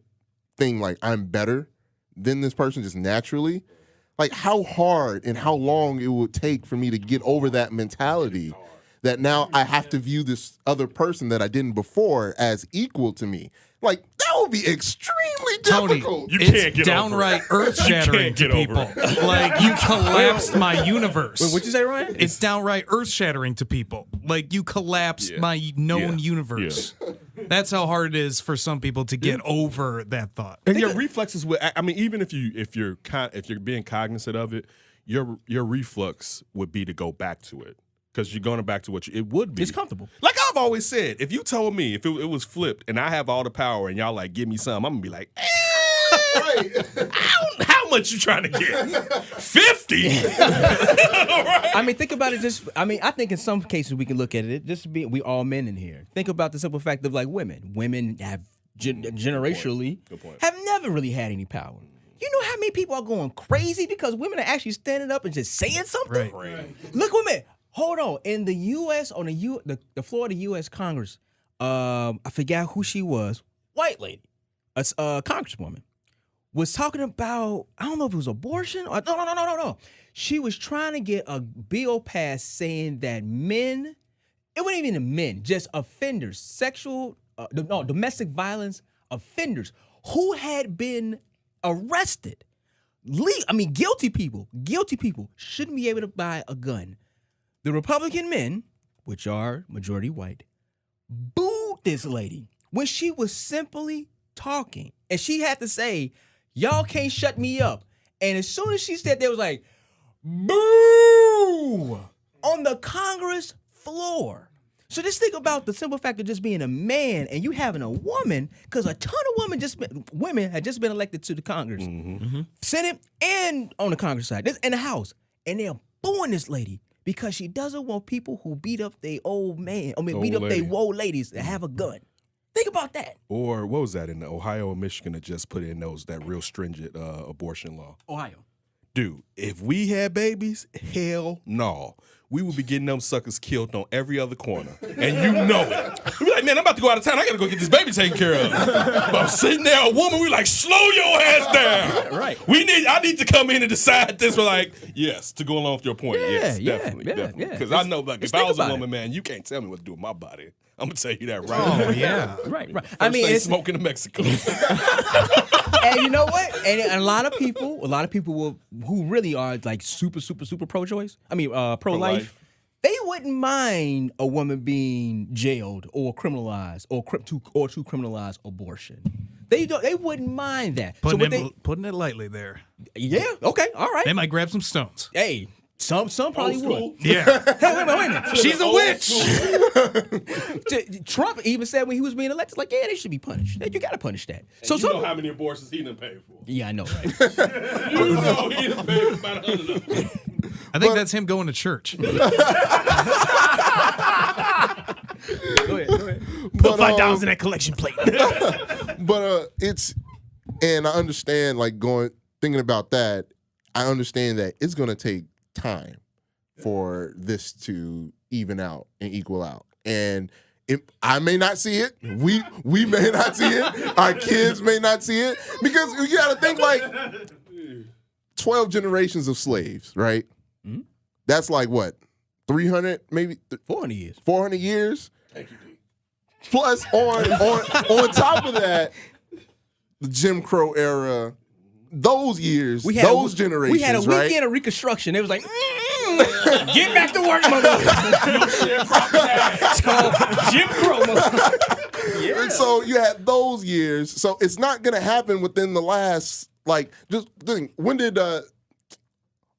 thing, like I'm better than this person just naturally, like how hard and how long it would take for me to get over that mentality that now I have to view this other person that I didn't before as equal to me. Like, that would be extremely difficult. Tony, it's downright earth-shattering to people. Like, you collapsed my universe. What'd you say, Ryan? It's downright earth-shattering to people. Like, you collapsed my known universe. That's how hard it is for some people to get over that thought. And your reflexes would, I mean, even if you're being cognizant of it, your reflex would be to go back to it. Because you're going back to what it would be. It's comfortable. Like I've always said, if you told me if it was flipped and I have all the power and y'all like give me some, I'm gonna be like, how much you trying to get? 50? Right. I mean, think about it. I think in some cases we can look at it. We all men in here. Think about the simple fact of like women. Women have generationally have never really had any power. You know how many people are going crazy because women are actually standing up and just saying something? Right. Look, women. Hold on. In the U.S., on the floor of the U.S. Congress, I forgot who she was, white lady, a congresswoman, was talking about, I don't know if it was abortion or, no. She was trying to get a bill passed saying that men, it wasn't even the men, just offenders, domestic violence offenders who had been arrested, guilty people shouldn't be able to buy a gun. The Republican men, which are majority white, booed this lady when she was simply talking. And she had to say, y'all can't shut me up. And as soon as she said that, it was like, boo! On the Congress floor. So just think about the simple fact of just being a man and you having a woman, because a ton of women had just been elected to the Congress, Senate, and on the Congress side, in the House. And they're booing this lady. Because she doesn't want people who beat up their old ladies to have a gun. Think about that. Or what was that in Ohio and Michigan that just put in that real stringent abortion law? Ohio. Dude, if we had babies, hell no. We would be getting them suckers killed on every other corner. And you know it. We'd be like, man, I'm about to go out of town. I got to go get this baby taken care of. But I'm sitting there, a woman, we like, slow your ass down. Right. I need to come in and decide this. We're like, yes, to go along with your point. Yes, definitely. Because I know, like, if I was a woman, man, you can't tell me what to do with my body. I'm going to tell you that right. Oh, yeah. Right. First thing smoking in Mexico. And you know what? And a lot of people who really are like super pro-choice. Pro-life. They wouldn't mind a woman being jailed or criminalized or to criminalize abortion. They wouldn't mind that. Putting it lightly there. Yeah. Okay. All right. They might grab some stones. Hey. Some probably would. Yeah. Hey, wait a minute. She's a witch. Trump even said when he was being elected, like, yeah, they should be punished. You got to punish that. So you know how many abortions he done paid for. Yeah, I know, right? You know he done paid for about 100 of them. I think that's him going to church. Go ahead. Put $5 in that collection plate. But and I understand, like, thinking about that, I understand that it's going to take time for this to even out and equal out. And I may not see it. We may not see it. Our kids may not see it. Because you got to think like 12 generations of slaves, right? Mm-hmm. That's like what? 300, maybe 400 years. 400 years. Thank you, D. Plus, on top of that, the Jim Crow era, those years, those generations, we had a weekend right? of Reconstruction. It was like, get back to work, motherfucker. It's called Jim Crow, motherfucker. Yeah. And so you had those years. So it's not going to happen within the last, like, just think, when did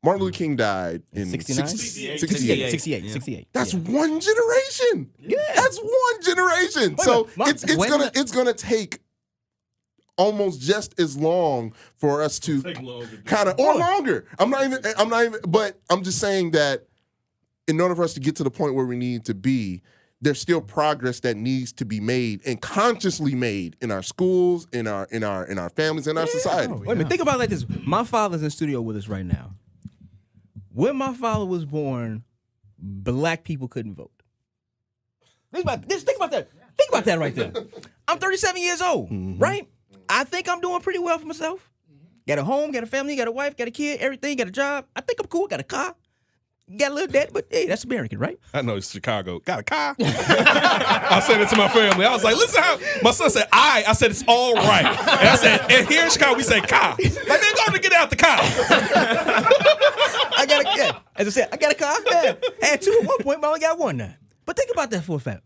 Martin Luther King died in 69? 68. That's Yeah. one generation. Yeah. That's one generation. So it's gonna take almost just as long for us to kind of or longer. I'm not even but I'm just saying that in order for us to get to the point where we need to be, there's still progress that needs to be made and consciously made in our schools, in our families, in our society. Wait a minute, think about it like this. My father's in studio with us right now. When my father was born, black people couldn't vote. Think about this. Think about that. Think about that right there. I'm 37 years old, right? I think I'm doing pretty well for myself. Got a home, got a family, got a wife, got a kid, everything, got a job. I think I'm cool. Got a car. Got a little debt, but hey, that's American, right? I know it's Chicago. Got a car? I said it to my family. I was like, listen how my son said I said it's all right. And I said, and here in Chicago, we say car. Like, they're going to get out the car. I got a yeah. As I said, I got a car. Yeah. I had two at one point, but I only got one now. But think about that for a fact.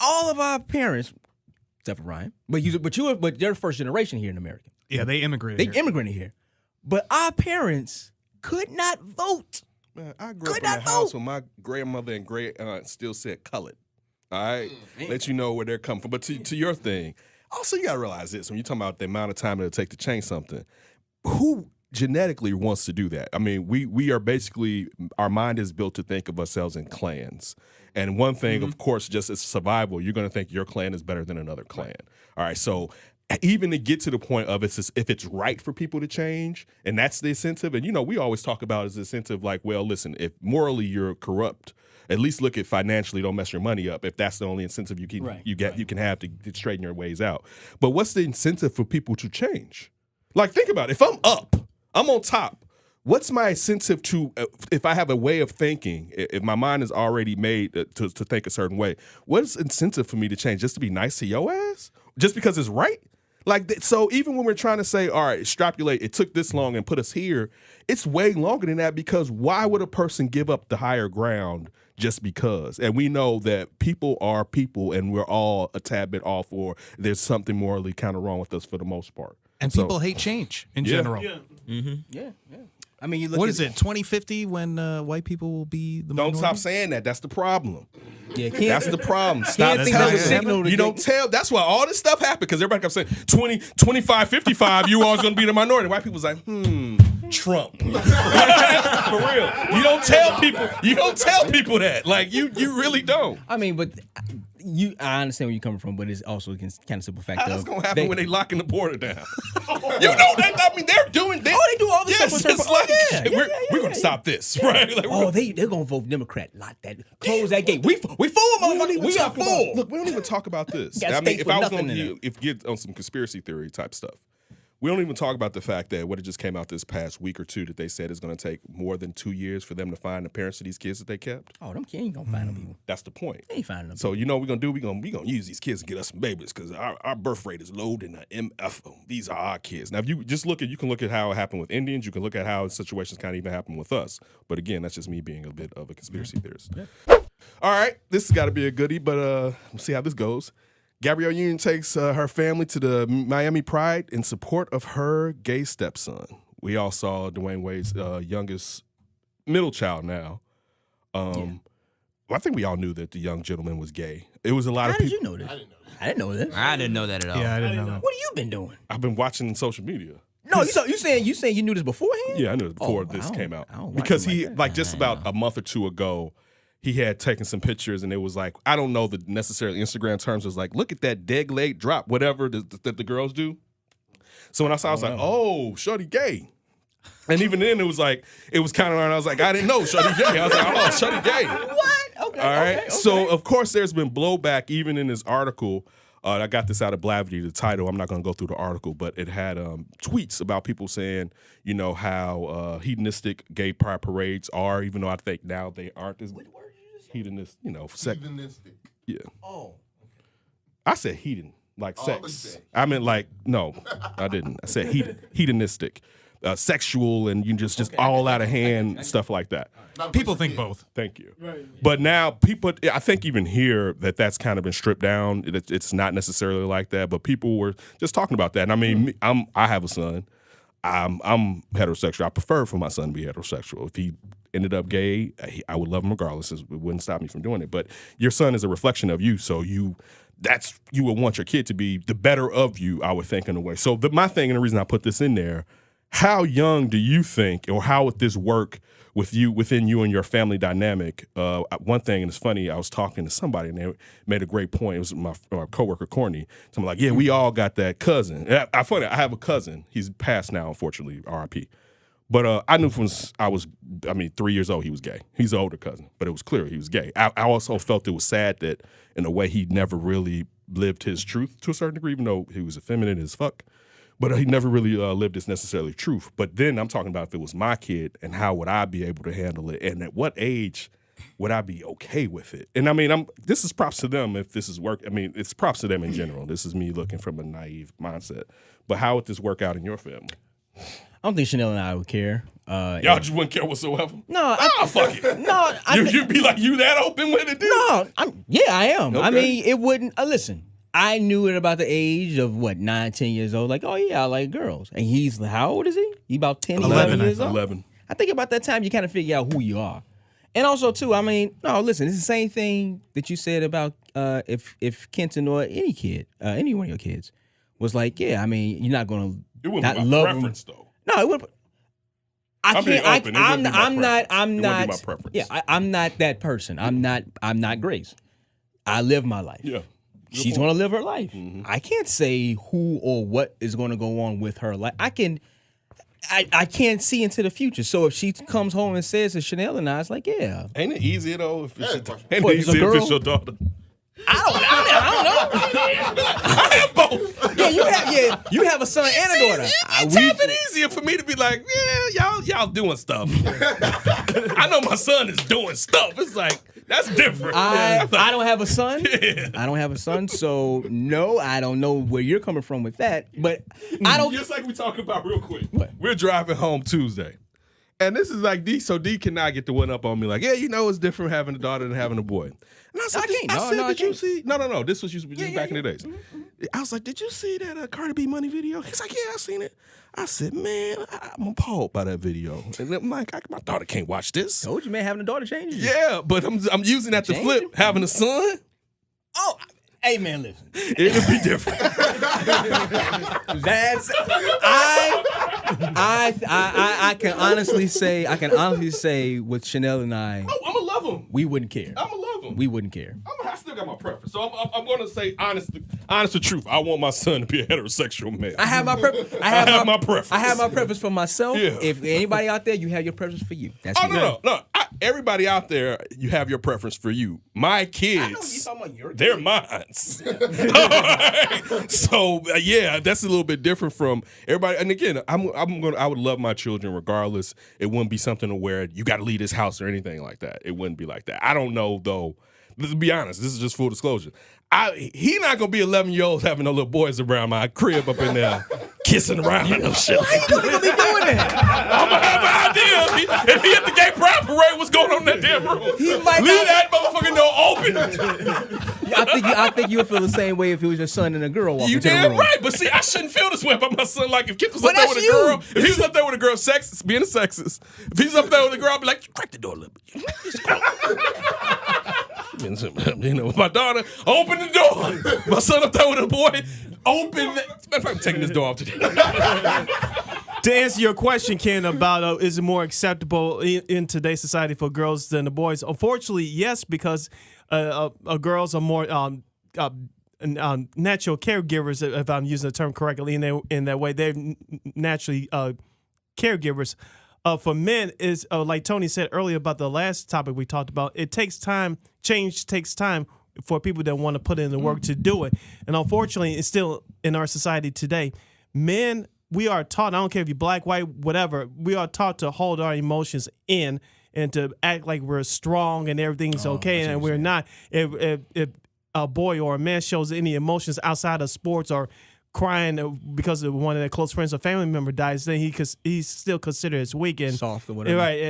All of our parents, except for Ryan, but they're first generation here in America. Yeah, they immigrated. They immigrated here. But our parents could not vote. Man, I grew up in a house where my grandmother and great aunt still said colored. All right? Let you know where they're coming from. But to your thing, also you got to realize this. When you're talking about the amount of time it'll take to change something, who genetically wants to do that? I mean, we are basically, our mind is built to think of ourselves in clans. And one thing, of course, just as survival, you're going to think your clan is better than another clan. All right, so even to get to the point of if it's right for people to change, and that's the incentive, and we always talk about as the incentive, like, well, listen, if morally you're corrupt, at least look at financially, don't mess your money up. If that's the only incentive you can have to straighten your ways out. But what's the incentive for people to change? Like, think about it. If I'm up, I'm on top. What's my incentive to, if I have a way of thinking, if my mind is already made to think a certain way, what's incentive for me to change? Just to be nice to your ass? Just because it's right? Like, so even when we're trying to say, all right, extrapolate, it took this long and put us here, it's way longer than that, because why would a person give up the higher ground just because? And we know that people are people, and we're all a tad bit off, or there's something morally kind of wrong with us for the most part. And people hate change in general. Yeah. Yeah. I mean, you look what is it, 2050 when white people will be the minority? Don't stop saying that. That's the problem. Yeah, that's the problem. Stop telling you don't tell. That's why all this stuff happened, because everybody kept saying 20, 25, 55, you all going to be the minority. White people's like, Trump. For real. You don't tell people. You don't tell people that. Like, you really don't. I mean, but I understand where you're coming from, but it's also kind of simple fact. That's gonna happen when they locking the border down. I mean, they're doing. They do all this stuff. It's like we're gonna stop this, right? Like, they're gonna vote Democrat. Lock that. Close that gate. We full, motherfucker. We are full. Look, we don't even talk about this. I mean, if I was gonna get on some conspiracy theory type stuff, we don't even talk about the fact that what it just came out this past week or two that they said is going to take more than 2 years for them to find the parents of these kids that they kept. Oh, them kids ain't gonna find them people. That's the point. They ain't finding them. So you know what we're gonna do? We're gonna use these kids and get us some babies, because our birth rate is low in the MF. These are our kids. Now, if you just you can look at how it happened with Indians. You can look at how situations kind of even happen with us. But again, that's just me being a bit of a conspiracy theorist. Yeah. All right, this has got to be a goodie, but we'll see how this goes. Gabrielle Union takes her family to the Miami Pride in support of her gay stepson. We all saw Dwayne Wade's youngest middle child now. Well, I think we all knew that the young gentleman was gay. It was a lot of people. How did you know this? I didn't know this. I didn't know that at all. Yeah, I didn't know that. What have you been doing? I've been watching social media. No, you saying you knew this beforehand? Yeah, I knew it before this came out. Because he, just about a month or two ago, he had taken some pictures, and it was like, I don't know the necessarily Instagram terms, it was like, look at that dead leg drop, whatever that the girls do. So when I saw it, I was like, oh, shorty gay. And even then, it was kind of hard. I was like, I didn't know Shorty gay. I was like, oh, Shorty gay. What? Okay. All right. Okay. So, of course, there's been blowback even in this article. I got this out of Blavity, the title. I'm not going to go through the article, but it had tweets about people saying, how hedonistic gay pride parades are, even though I think now they aren't as hedonist, Hedonistic. Yeah. Oh. I said hedon, like sex. I meant no, I didn't. I said hedonistic. Sexual and you just all out of hand stuff like that. People think both. Thank you. Right. But now people, I think even here that's kind of been stripped down. It's not necessarily like that, but people were just talking about that. And I mean, I have a son. I'm heterosexual. I prefer for my son to be heterosexual. If he ended up gay, I would love him regardless. It wouldn't stop me from doing it. But your son is a reflection of you, so you would want your kid to be the better of you, I would think, in a way. So my thing, and the reason I put this in there, how young do you think, or how would this work within you and your family dynamic? One thing, and it's funny, I was talking to somebody and they made a great point. It was my coworker Courtney. So I'm like, yeah, we all got that cousin. I have a cousin. He's passed now, unfortunately, R.I.P. But I knew from I was 3 years old, he was gay. He's an older cousin, but it was clear he was gay. I also felt it was sad that in a way he never really lived his truth to a certain degree, even though he was effeminate as fuck. But he never really lived his necessarily truth. But then I'm talking about if it was my kid and how would I be able to handle it, and at what age would I be okay with it? And I mean, this is props to them if this is work. I mean, it's props to them in general. This is me looking from a naive mindset. But how would this work out in your family? I don't think Chanel and I would care. Y'all just wouldn't care whatsoever? No. Fuck it. No. You'd be like, you that open with it, dude? No. I am. Okay. I mean, it wouldn't. Listen. I knew it about the age of 9, 10 years old. Like, oh yeah, I like girls. And he's how old is he? He about 10, 11 years old. 11. I think about that time you kind of figure out who you are. And also too, I mean, no, listen, it's the same thing that you said about if Kenton or any kid, any one of your kids, was like, yeah, I mean, you're not gonna it wouldn't not be my love preference them. Though. No, it wouldn't. I'm not. Yeah, I'm not that person. I'm not Grace. I live my life. Yeah. She's going to live her life. Mm-hmm. I can't say who or what is going to go on with her life. I can't see into the future. So if she comes home and says to Chanel and I, it's like, yeah. Ain't it easy though? If it's your daughter? I don't know. I have both. You have a son and a daughter. It's happened easier for me to be like, yeah, y'all doing stuff. I know my son is doing stuff. It's like, that's different. I don't have a son. Yeah. I don't have a son, so no, I don't know where you're coming from with that. But I don't. Just like we talked about real quick. What? We're driving home Tuesday. And this is like D, so D cannot get the one up on me like, yeah, it's different having a daughter than having a boy. And I was like, did you see? No, this was back in the days. Mm-hmm. I was like, did you see that Cardi B Money video? He's like, yeah, I seen it. I said, man, I'm appalled by that video. And I'm like, my daughter can't watch this. Told you, man, having a daughter changes. Yeah, but I'm using that to flip having a son. Oh, hey, man, listen. It'll be different. I can honestly say with Chanel and I. Oh, I'm gonna love him. We wouldn't care. I'm gonna love him. We wouldn't care. I still got my preference. So I'm gonna say honest to truth. I want my son to be a heterosexual male. I have my preference. I have my preference. I have my preference for myself. Yeah. If anybody out there, you have your preference for you. That's no. Everybody out there, you have your preference for you. My kids, they're mine. So that's a little bit different from everybody. And again, I would love my children regardless. It wouldn't be something to where you got to leave this house or anything like that. It wouldn't be like that. I don't know though. To be honest, this is just full disclosure. He not gonna be 11-year-olds having no little boys around my crib up in there kissing around and no shit. Why you gonna be doing that? I'm gonna have an idea. If he at the gay pride parade, what's going on in that damn room? Leave that motherfucking door open. I think you would feel the same way if it was your son and a girl walking You into the damn room. right, but see, I shouldn't feel this way about my son. Like if Kip was up there with a girl, if he was up there with a girl, being a sexist, if he's up there with a girl, I'd be like, crack the door a little bit. With my daughter, open the door. My son up there with a boy, open. Matter of fact, I'm taking this door off today. To answer your question, Ken, about is it more acceptable in today's society for girls than the boys? Unfortunately, yes, because girls are more natural caregivers, if I'm using the term correctly. In that way, they're naturally caregivers. For men, is like Tony said earlier about the last topic we talked about. It takes time. Change takes time for people that want to put in the work to do it. And unfortunately, it's still in our society today. Men, we are taught, I don't care if you're black, white, whatever, we are taught to hold our emotions in and to act like we're strong and everything's okay, and we're not. If a boy or a man shows any emotions outside of sports or crying because of one of their close friends or family member dies, then he's still considered as weak and soft or whatever. Right,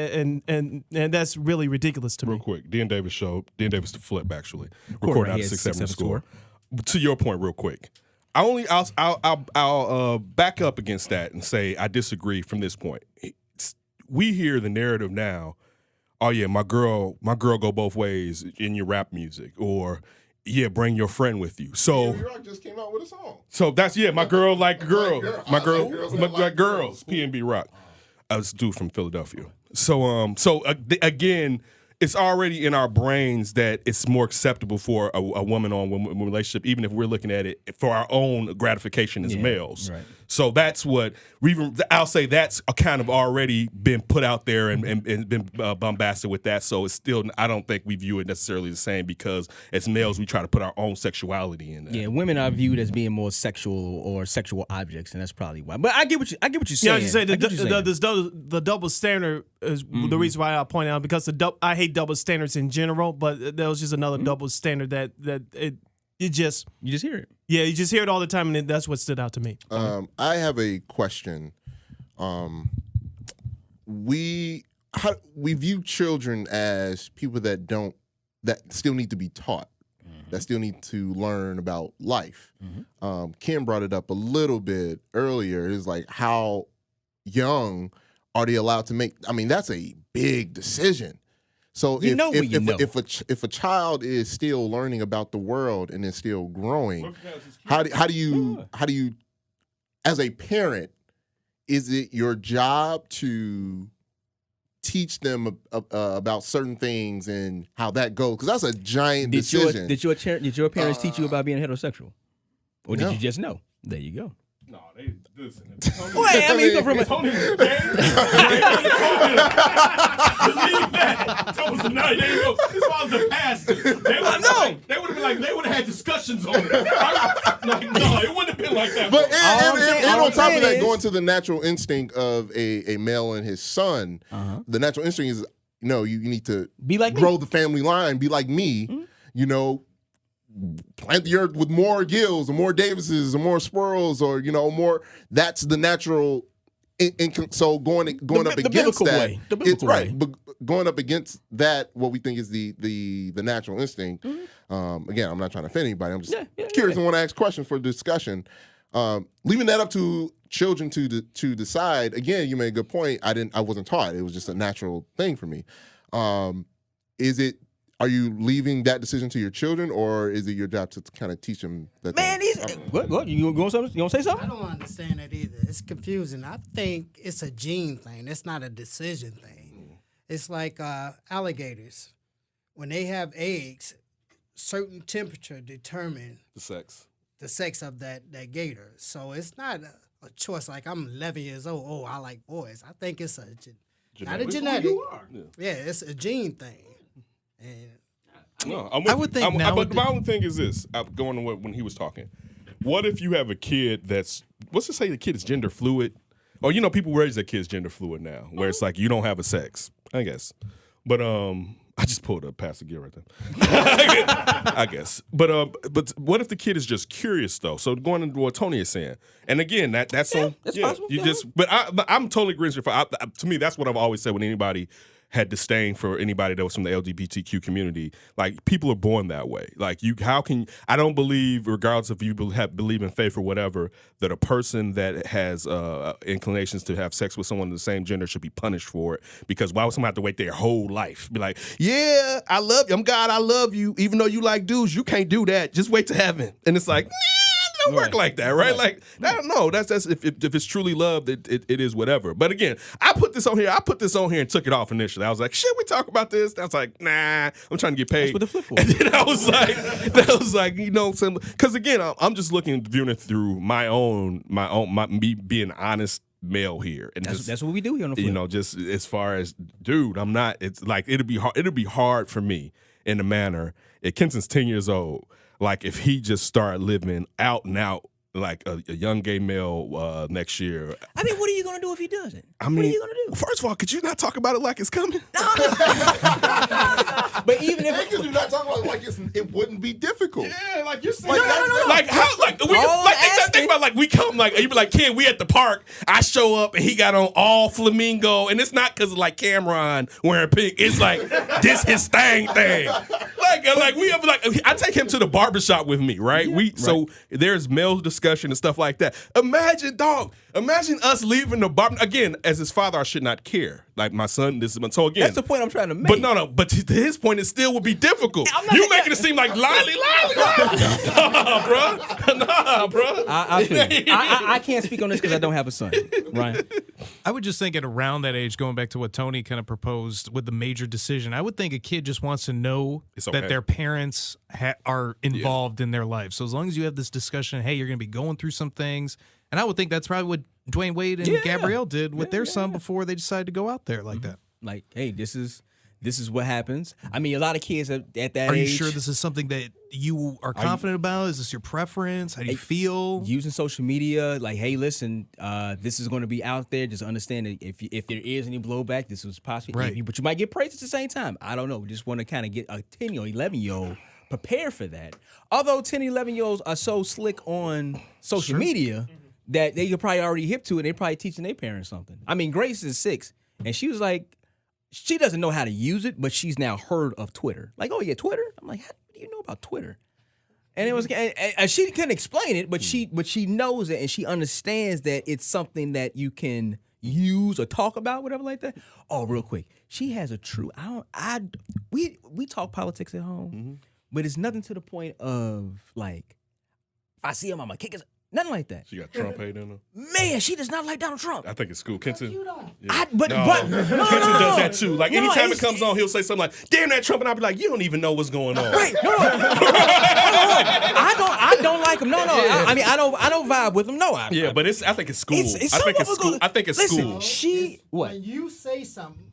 and that's really ridiculous to me. Real quick, Dan Davis show, Dan Davis the Flip actually recorded out of 6-7 score. To your point, real quick, I'll back up against that and say I disagree from this point. We hear the narrative now. Oh yeah, my girl go both ways in your rap music, or yeah, bring your friend with you. So Rock just came out with a song. So that's my girl like girls. My girl like girls. PNB Rock. This dude from Philadelphia. So again, it's already in our brains that it's more acceptable for a woman-on-woman relationship, even if we're looking at it for our own gratification as males. Right. So that's what I'll say. That's kind of already been put out there and been bombasted with that. So it's still, I don't think we view it necessarily the same, because as males we try to put our own sexuality in there. Yeah, women are viewed as being more sexual or sexual objects, and that's probably why. But I get what you're saying. Yeah, you say the double standard is the reason why I point out, because I hate double standards in general, but there was just another double standard that you just hear it. Yeah, you just hear it all the time, and that's what stood out to me. I have a question. We view children as people that still need to be taught, that still need to learn about life. Kim brought it up a little bit earlier. It's like, how young are they allowed to make? I mean, that's a big decision. So if a child is still learning about the world and is still growing, how do you as a parent, is it your job to teach them about certain things and how that goes? Because that's a giant decision. Did your parents teach you about being heterosexual, or did you just know? There you go. No, they listen. Well, I mean, from Tony was gay. Believe that. Tony was no, there you go. This was a pastor. They would have had discussions on it. No, it wouldn't have been like that. But and on top of that, going to the natural instinct of a male and his son, the natural instinct is, you need to be like grow the family line, be like me, plant the earth with more Gills or more Davises or more Squirrels, or more. That's the natural. So going up against that, it's right. But going up against that, what we think is the natural instinct. Again, I'm not trying to offend anybody. I'm just curious and want to ask questions for discussion. Leaving that up to children to decide. Again, you made a good point. I wasn't taught. It was just a natural thing for me. Are you leaving that decision to your children, or is it your job to kind of teach them that? Man, what? You going to say something? I don't understand that either. It's confusing. I think it's a gene thing. It's not a decision thing. It's like alligators. When they have eggs, certain temperature determine the sex of that gator. So it's not a choice. Like, I'm 11 years old. Oh, I like boys. I think it's not a genetic. You are. Yeah, it's a gene thing. No, I would think now. But my only thing is this: going to when he was talking. What if you have a kid let's just say the kid is gender fluid, or people raise their kids gender fluid now, where it's like you don't have a sex, I guess. But I just pulled up Pastor Gill right there. I guess. But what if the kid is just curious though? So going into what Tony is saying, and again that's possible. But I'm totally agreeing with you. To me, that's what I've always said when anybody had disdain for anybody that was from the LGBTQ community. Like, people are born that way. Like, I don't believe, regardless if you believe in faith or whatever, that a person that has inclinations to have sex with someone of the same gender should be punished for it. Because why would someone have to wait their whole life? Be like, yeah, I love you. I'm God, I love you. Even though you like dudes, you can't do that. Just wait to heaven. And it's like, don't work like that, right? Like, no, that's if it's truly love, it is whatever. But again, I put this on here and took it off initially. I was like, should we talk about this? I was like, nah, I'm trying to get paid. That's what the flip for. And then I was like, because again, I'm just viewing it through me being honest male here, and that's what we do here on the flip. You know, just as far as dude, I'm not. It's like it'll be hard for me in the manner. If Kenton's 10 years old, like if he just started living out and out like a young gay male next year. I mean, what are you gonna do if he doesn't? I mean, what are you gonna do? First of all, could you not talk about it like it's coming? But even if you're not talking about it like it wouldn't be difficult. Yeah, like you're saying. Like how? Like we think about like we come like you be like, Ken, we at the park. I show up and he got on all flamingo, and it's not because of like Cameron wearing pink. It's like this his thing. Like we have like I take him to the barbershop with me, right? So there's male discussion and stuff like that. Imagine us leaving the bar again. As his father, I should not care. Like my son, this is so again. That's the point I'm trying to make. But no. But to his point, it still would be difficult. You making it seem like lolly. Nah, bro. I feel you. I can't speak on this because I don't have a son. Ryan, I would just think at around that age, going back to what Tony kind of proposed with the major decision, I would think a kid just wants to know that their parents are involved in their life. So as long as you have this discussion, hey, you're going to be going through some things, and I would think that's probably what Dwayne Wade and Gabrielle did with their son before they decided to go out there like that. Like, hey, this is what happens. I mean, a lot of kids at that age. Are you sure this is something that you are confident about? Is this your preference? How do you feel? Using social media, like, hey, listen, this is going to be out there. Just understand that if there is any blowback, this was possible. Right. But you might get praised at the same time. I don't know. We just want to kind of get a 10 or 11-year-old prepared for that. Although 10, 11-year-olds are so slick on social media that they could probably already hip to it. They're probably teaching their parents something. I mean, Grace is 6, and she was like, she doesn't know how to use it, but she's now heard of Twitter. Like, oh yeah, Twitter? I'm like, how do you know about Twitter? And it was, and she couldn't explain it, but she knows it, and she understands that it's something that you can use or talk about, whatever like that. Oh, real quick, she has a true. We talk politics at home, but it's nothing to the point of like, if I see him, I'm like, kick his. Nothing like that. She got Trump hate in her. Man, she does not like Donald Trump. I think it's cool. Kenton. Yeah. Kenton does that too. Like anytime it comes on, he'll say something like, "Damn that Trump," and I'll be like, "You don't even know what's going on." Right? No. I don't like him. No. Yeah. I mean, I don't vibe with him. No. But I think it's school. I think it's school. When you say something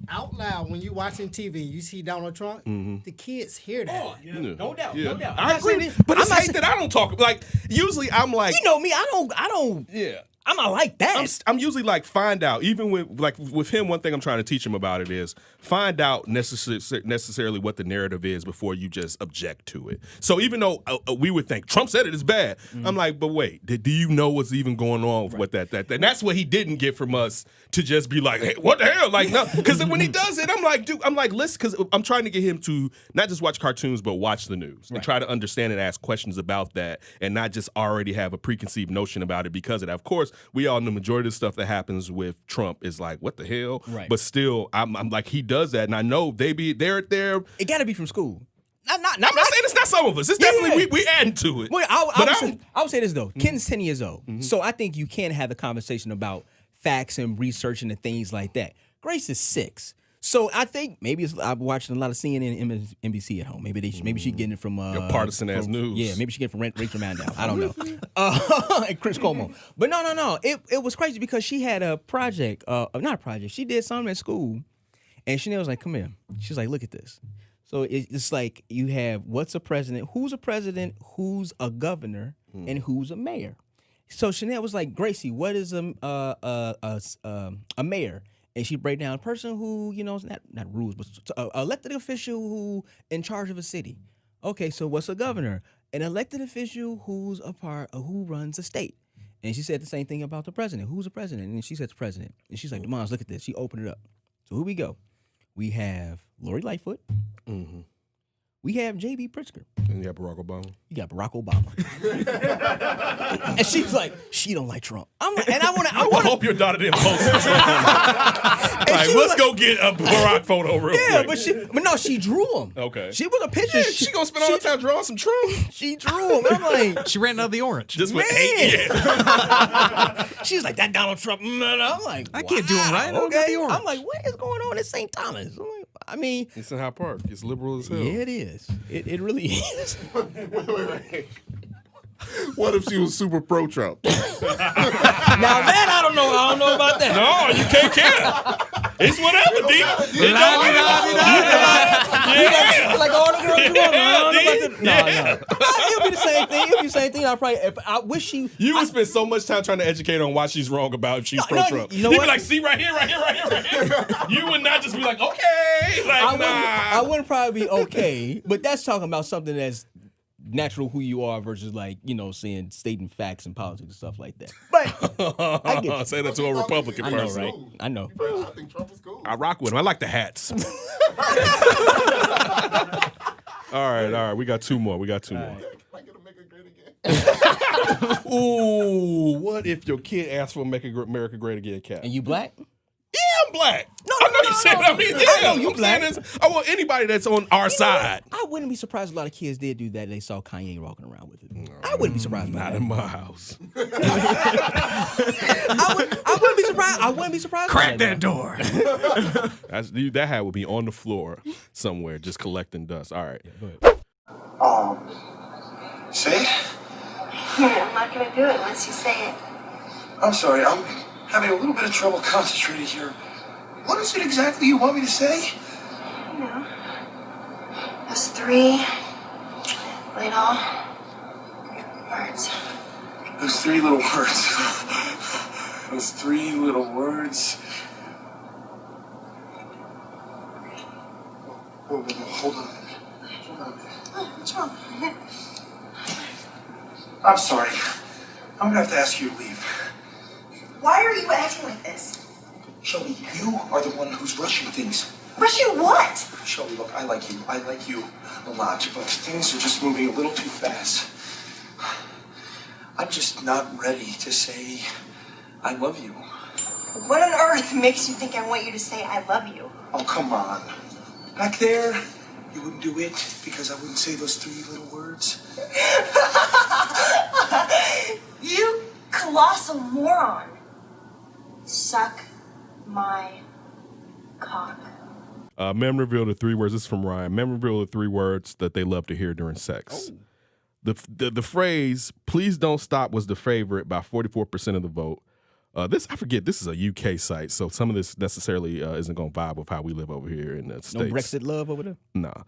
out loud when you're watching TV, you see Donald Trump, the kids hear that. Oh, no doubt. I agree. But it's hate that I don't talk. Like, usually I'm like. You know me, I don't. Yeah. I'm not like that. I'm usually like, find out. Even with him, one thing I'm trying to teach him about it is find out necessarily what the narrative is before you just object to it. So even though we would think Trump said it is bad, I'm like, but wait, do you know what's even going on with that? And that's what he didn't get from us to just be like, hey, what the hell? Like, no, because when he does it, I'm like, dude, listen, because I'm trying to get him to not just watch cartoons, but watch the news and try to understand and ask questions about that and not just already have a preconceived notion about it because of that. Of course, we all know the majority of the stuff that happens with Trump is like, what the hell? Right. But still, I'm like, he does that, and I know they're It got to be from school. I'm not saying it's not some of us. It's definitely we adding to it. Well, I would say this though. Ken's 10 years old, so I think you can have the conversation about facts and researching and things like that. Grace is 6. So I think maybe I'm watching a lot of CNN and NBC at home. Maybe she getting it from partisan ass news. Yeah, maybe she getting it from Rachel Maddow. I don't know. And Chris Cuomo. But no. It was crazy because she had a project, not a project. She did something at school, and Chanel was like, "Come here." She's like, "Look at this." So it's like you have what's a president, who's a governor, and who's a mayor. So Chanel was like, "Gracie, what is a mayor?" And she break down a person who, is not rules, but elected official who in charge of a city. Okay, so what's a governor? An elected official who's a part of who runs a state. And she said the same thing about the president. Who's the president? And she said the president. And she's like, Demons, look at this. She opened it up. So here we go. We have Lori Lightfoot. We have J.B. Pritzker. And you have Barack Obama. You got Barack Obama. And she's like, she don't like Trump. I'm like, and I hope your daughter didn't post it. Let's go get a Barack photo real quick. But no, she drew him. Okay. She was a picture. Yeah, she gonna spend all the time drawing some Trump. She drew him. I'm like, she ran out of the orange. Just with hate. Yeah. She's like, that Donald Trump. I'm like, I can't do him right. Okay. I'm like, what is going on at St. Thomas? I'm like, I mean, it's in Hyde Park. It's liberal as hell. Yeah, it is. It really is. Wait. What if she was super pro Trump? Now that I don't know. I don't know about that. No, you can't care. It's whatever, D. Like all the girls you want. Yeah. It'll be the same thing. It'll be the same thing. I wish she. You would spend so much time trying to educate her on why she's wrong about if she's pro-Trump. You know He'd what? be like, see, right here. You would not just be like, okay. Like, I wouldn't probably be okay, but that's talking about something that's natural who you are versus like, saying stating facts and politics and stuff like that. But I get you. Say that to a Republican person. I know, right? I know. I think Trump is cool. I rock with him. I like the hats. All right. We got two more. Ooh, what if your kid asks for Make America Great Again cap? And you black? Yeah, I'm black. I know you said I mean, yeah. I know you I'm black. saying this. I want anybody that's on our side. I wouldn't be surprised a lot of kids did do that. They saw Kanye walking around with it. I wouldn't be surprised by Not that. in my house. I wouldn't be surprised. I wouldn't be surprised. Crack by that door. That hat would be on the floor somewhere, just collecting dust. All right. Say it? I'm not going to do it unless you say it. I'm sorry, I'm having a little bit of trouble concentrating here. What is it exactly you want me to say? You know, those three little words. Those three little words. Those three little words. Whoa, hold on. What's wrong? I'm sorry. I'm gonna have to ask you to leave. Why are you acting like this? Shelby, you are the one who's rushing things. Rushing what? Shelby, look, I like you. I like you a lot, but things are just moving a little too fast. I'm just not ready to say I love you. What on earth makes you think I want you to say I love you? Oh, come on. Back there, you wouldn't do it because I wouldn't say those three little words. You colossal moron. Suck my cock. Men reveal the 3 words. This is from Ryan. Men reveal the 3 words that they love to hear during sex. The phrase "please don't stop" was the favorite by 44% of the vote. This is a UK site, so some of this necessarily isn't going to vibe with how we live over here in the States. No Brexit love over there? Nah.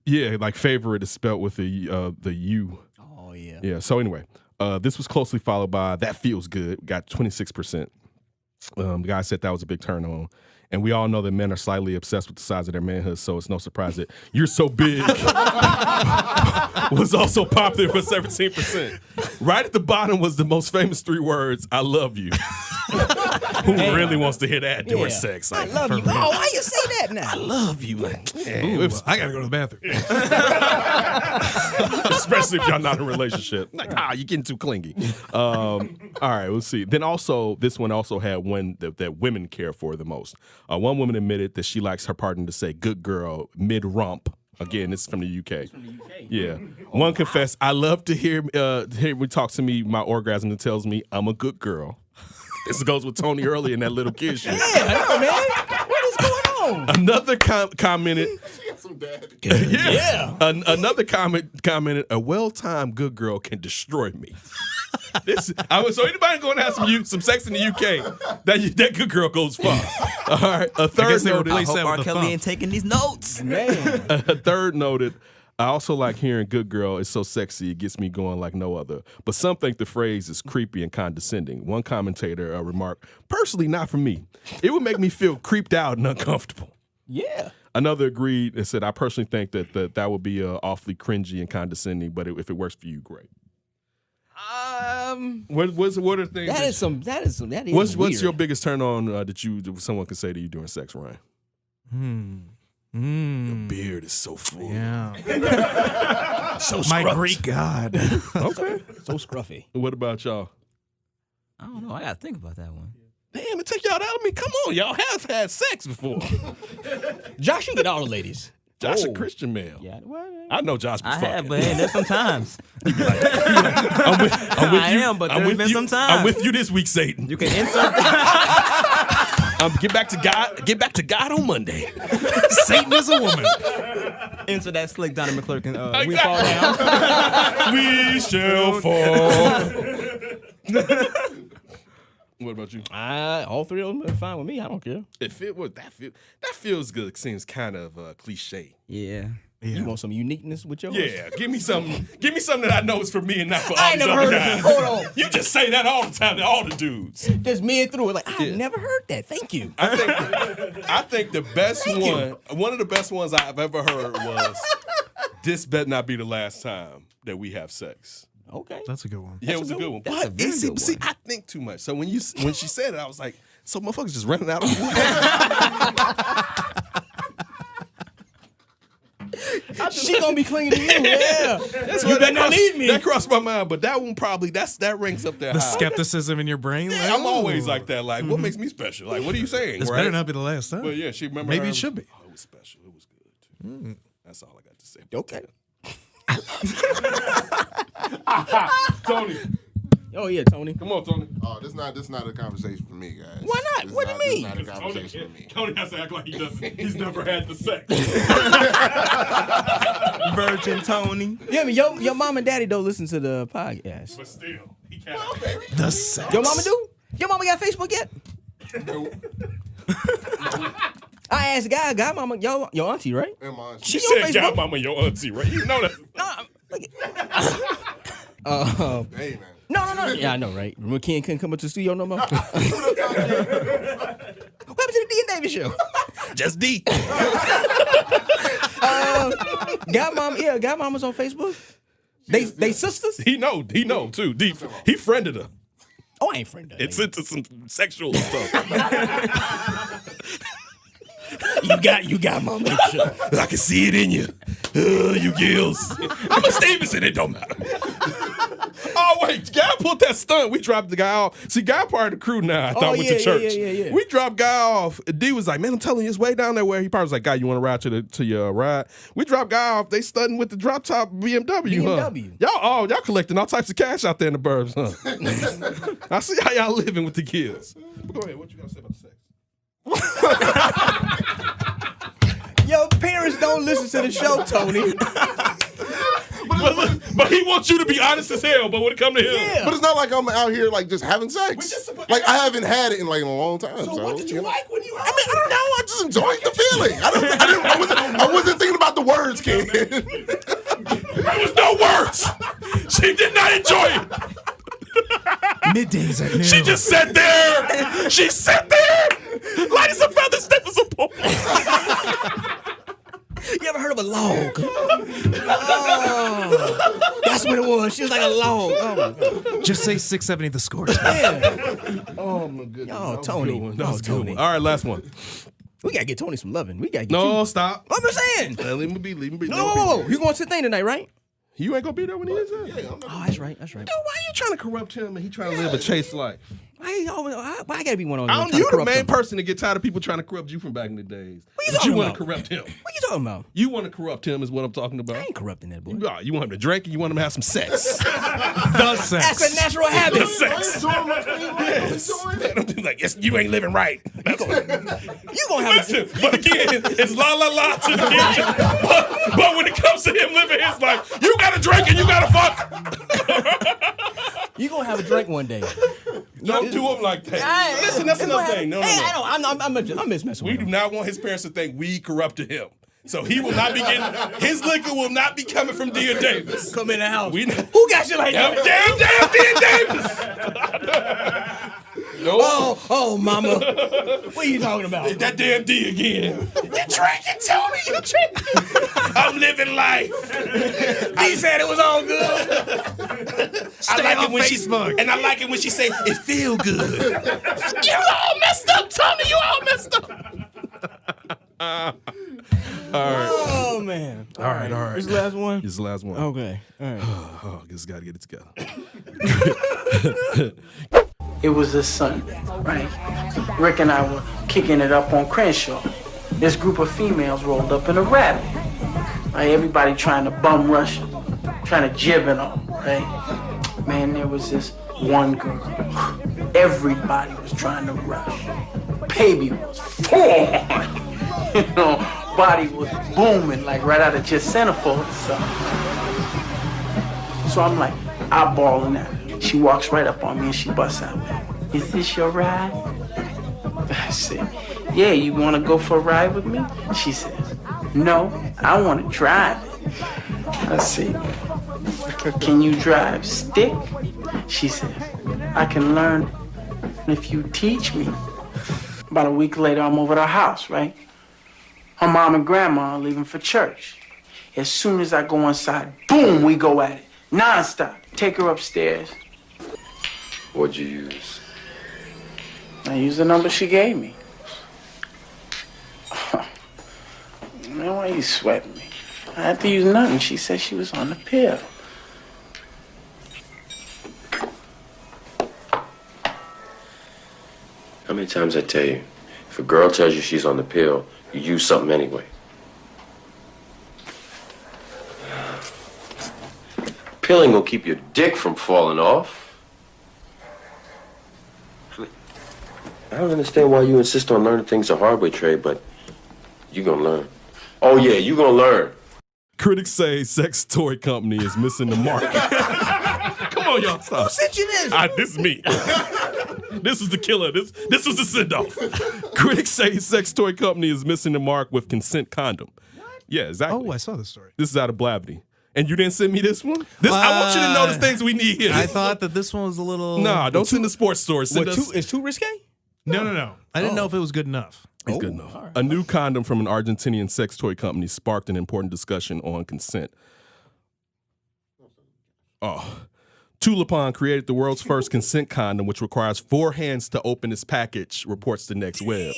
Yeah, like favorite is spelled with the U. Oh yeah. Yeah. So anyway, this was closely followed by "that feels good." Got 26%. The guy said that was a big turn on. And we all know that men are slightly obsessed with the size of their manhood, so it's no surprise that "you're so big" was also popular for 17%. Right at the bottom was the most famous 3 words, "I love you." Who really wants to hear that during sex? I Like, love for you. real. Oh, why you say that now? I love you. Like, Ooh, I gotta go to the bathroom. especially if y'all not in a relationship. Like, you're getting too clingy. All right, let's see. Then also, this one also had one that women care for the most. One woman admitted that she likes her partner to say "good girl" mid-rump. Again, this is from the UK. Yeah. One confessed, "I love to hear when talk to me, my orgasm, and tells me I'm a good girl." This goes with Tony early in that little kid shit. Yeah, I know, man. What is going on? Another commented. Yeah. Another commented, "a well-timed good girl can destroy me." So anybody going to have some sex in the UK, that good girl goes far. All right. A third noted. I hope R. Kelly ain't taking these notes. Man. A third noted, "I also like hearing 'good girl' is so sexy, it gets me going like no other. But some think the phrase is creepy and condescending." One commentator remarked, "Personally, not for me. It would make me feel creeped out and uncomfortable." Yeah. Another agreed and said, "I personally think that would be awfully cringy and condescending, but if it works for you, great." What are things? That is What's weird. your biggest turn on that someone can say to you during sex, Ryan? Your beard is so full. Yeah. So My scruffy. Greek god. Okay. So scruffy. What about y'all? I don't know. I gotta think about that one. Damn, it take y'all out of me. Come on, y'all have had sex before. Josh, you get all the ladies. Josh a Christian male. Yeah. I know Josh be I fucking. have, but hey, there's sometimes. I'm with I you. am, but I'm there's with been you. some times. I'm with you this week, Satan. You can insert. Get back to God. Get back to God on Monday. Satan is a woman. Into that slick Donnie McClurkin. We fall down. We shall fall. What about you? All three of them are fine with me. I don't care. That feels good. Seems kind of cliche. Yeah. You want some uniqueness with yours? Yeah, give me something that I know is for me and not for all I ain't these never other heard guys. of it. Hold on. You just say that all the time to all the dudes. Just men through it. Like, I've never heard that. Thank you. I think the best one of the best ones I've ever heard was, "This better not be the last time that we have sex." Okay. That's a good one. Yeah, it was a good one. That's a very good one. See, I think too much. So when she said it, I was like, so motherfuckers just running out of She gonna be clinging to you. Yeah. You better not leave me. That crossed my mind, but that one probably that ranks up there. The high. skepticism in your brain. Like, I'm always ooh. like that. Like, what makes me special? Like, what are you saying? This right? better not be the last time. But yeah, she remember. Maybe her. it should be. Oh, it was special. It was good too. That's all I got to say. Okay. Tony. Oh yeah, Tony. Come on, Tony. Oh, this not a conversation for me, guys. Why not? What do you mean? This is not a conversation for me. Tony has to act like he doesn't. He's never had the sex. Virgin Tony. Yeah, I mean, your mom and daddy don't listen to the podcast. But still, he can't. The sex. Your mama do? Your mama got Facebook yet? I asked God mama, your auntie, right? And my auntie. She on said, Facebook? "God, mama, your auntie, right?" You know that. Hey, man. No. Yeah, I know, right? Remember Ken couldn't come up to the studio no more? What happened to the D and Davis show? Just D. Godmama's on Facebook. They sisters? He know too. Deep. He friended her. Oh, I ain't friend that. It's into some sexual stuff. You got mama. I can see it in you. You gills. I'm a Stevenson. It don't matter. Oh wait, Guy pulled that stunt. We dropped the guy off. See, Guy part of the crew now. I thought went to church. Yeah. We dropped Guy off. D was like, "Man, I'm telling you, it's way down there." Where he probably was like, "Guy, you want to ride to your ride?" We dropped Guy off. They studying with the drop top BMW. Huh? Y'all collecting all types of cash out there in the burbs, huh? I see how y'all living with the kids. But go ahead. What you gotta say about the sex? Your parents don't listen to the show, Tony. But he wants you to be honest as hell. But when it comes to him, But it's not like I'm out here like just having sex. Like I haven't had it in like a long time. So what did you like when you? I mean, I don't know. I just enjoyed the feeling. I wasn't thinking about the words, Ken. There was no words. She did not enjoy it. Middays at noon. She just sat there. She sat there, light as a feather, stiff as a pole. You ever heard of a log? Oh, that's what it was. She was like a log. Oh my God. Just say 670 the score. Yeah. Oh my goodness. Oh, Tony. That was a good one. All right, last one. We gotta get Tony some loving. We gotta get No, you. stop. I'm just saying. Leave him be. No, whoa. You going to the thing tonight, right? You ain't gonna be there when he is there. Oh, that's right. Dude, why you trying to corrupt him and he trying to live a chaste life? Why I gotta be one on You the main person to get tired of people trying to corrupt you from back in the days. What you But talking you want about? to corrupt him. What you talking about? You want to corrupt him is what I'm talking about. I ain't corrupting that boy. You want him to drink and you want him to have some sex. The sex. That's a natural habit. The sex. Yes. Like, yes, you ain't living right. You gonna have Listen, but again, it's la la la to the kitchen. But when it comes to him living his life, you gotta drink and you gotta fuck. You gonna have a drink one day. Don't do him like that. Listen, that's another thing. No. I know. I'm just messing We with do him. not want his parents to think we corrupted him. So he will not be getting, his liquor will not be coming from Dean Davis. Come in the house. Who got you like that? Damn Dean Davis. No. Oh, mama. What are you talking about? That damn D again. You drinking, Tony? You drinking? I'm living life. He said it was all good. I like it when Facebook. And I like it when she say it feel good. You all messed up, Tony. You all messed up. All right. Oh man. All right. This is the last one? This is the last one. Okay. All right. Oh, I guess gotta get it together. It was this Sunday, right? Rick and I were kicking it up on Crenshaw. This group of females rolled up in a rabbit. Right? Everybody trying to bum rush, trying to jib it on, right? Man, there was this one girl. Everybody was trying to rush. Baby was full. Body was booming like right out of just centerfold. So I'm like eyeballing at her. She walks right up on me and she busts out, "Is this your ride?" I said, "Yeah, you want to go for a ride with me?" She says, "No, I want to drive it." I said, "Can you drive stick?" She said, "I can learn if you teach me." About a week later, I'm over at her house, right? Her mom and grandma are leaving for church. As soon as I go inside, boom, we go at it. Non-stop. Take her upstairs. What'd you use? I used the number she gave me. Man, why you sweating me? I had to use nothing. She said she was on the pill. How many times I tell you, if a girl tells you she's on the pill, you use something anyway. Pilling will keep your dick from falling off. I don't understand why you insist on learning things the hard way, Trey, but you gonna learn. Oh yeah, you gonna learn. Critics say sex toy company is missing the mark. Come on, y'all. Stop. Who sent you this? This is me. This is the killer. This was the send-off. Critics say sex toy company is missing the mark with consent condom. What? Yeah, exactly. Oh, I saw the story. This is out of Blavity. And you didn't send me this one? I want you to know the things we need here. I thought that this one was a little... Nah, don't send the sports story. Send us... It's too risque? No. I didn't know if it was good enough. It's good enough. Right. A new condom from an Argentinian sex toy company sparked an important discussion on consent. Tulipon created the world's first consent condom, which requires 4 hands to open its package, reports the Next Web.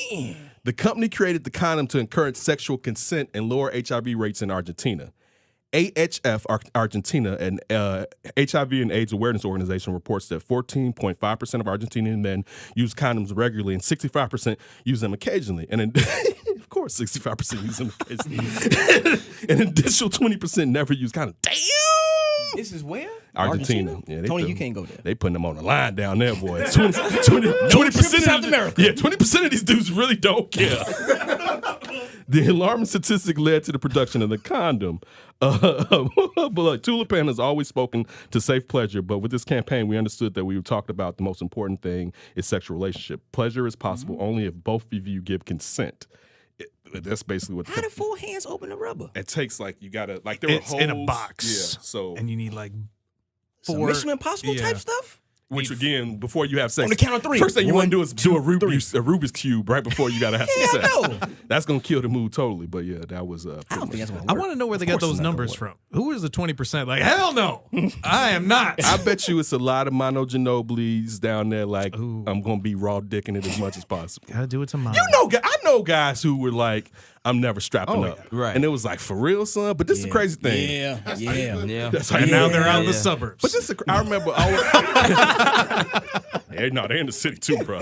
The company created the condom to encourage sexual consent and lower HIV rates in Argentina. AHF Argentina, an HIV and AIDS awareness organization, reports that 14.5% of Argentinian men use condoms regularly and 65% use them occasionally. And of course, 65% use them occasionally. An additional 20% never use condoms. Damn! This is where? Argentina. Yeah, Tony, you can't go there. They putting them on the line down there, boy. 20% South America. Yeah, 20% of these dudes really don't care. The alarming statistic led to the production of the condom. But like, Tulipan has always spoken to safe pleasure, but with this campaign, we understood that we talked about the most important thing is sexual relationship. Pleasure is possible only if both of you give consent. That's basically what. How do 4 hands open the rubber? It takes you gotta there it's were holes in a box. Yeah, so and you need 4 Mission Impossible type stuff. Which again, before you have sex, on the count of 3. First thing you want to do is do a Rubik's Cube right before you gotta have some sex. No. That's gonna kill the mood totally. But yeah, that was. I don't think that's gonna work. I want to know where they got those numbers from. Who is the 20%? Like, hell no, I am not. I bet you it's a lot of Mano Ginobili's down there. Ooh. I'm gonna be raw dicking it as much as possible. Gotta do it to mine. I know guys who were like, I'm never strapping up. Yeah. Right. And it was like, for real, son? But this is the crazy thing. Yeah. That's and now they're out in the suburbs. But I remember they're in the city too, bro.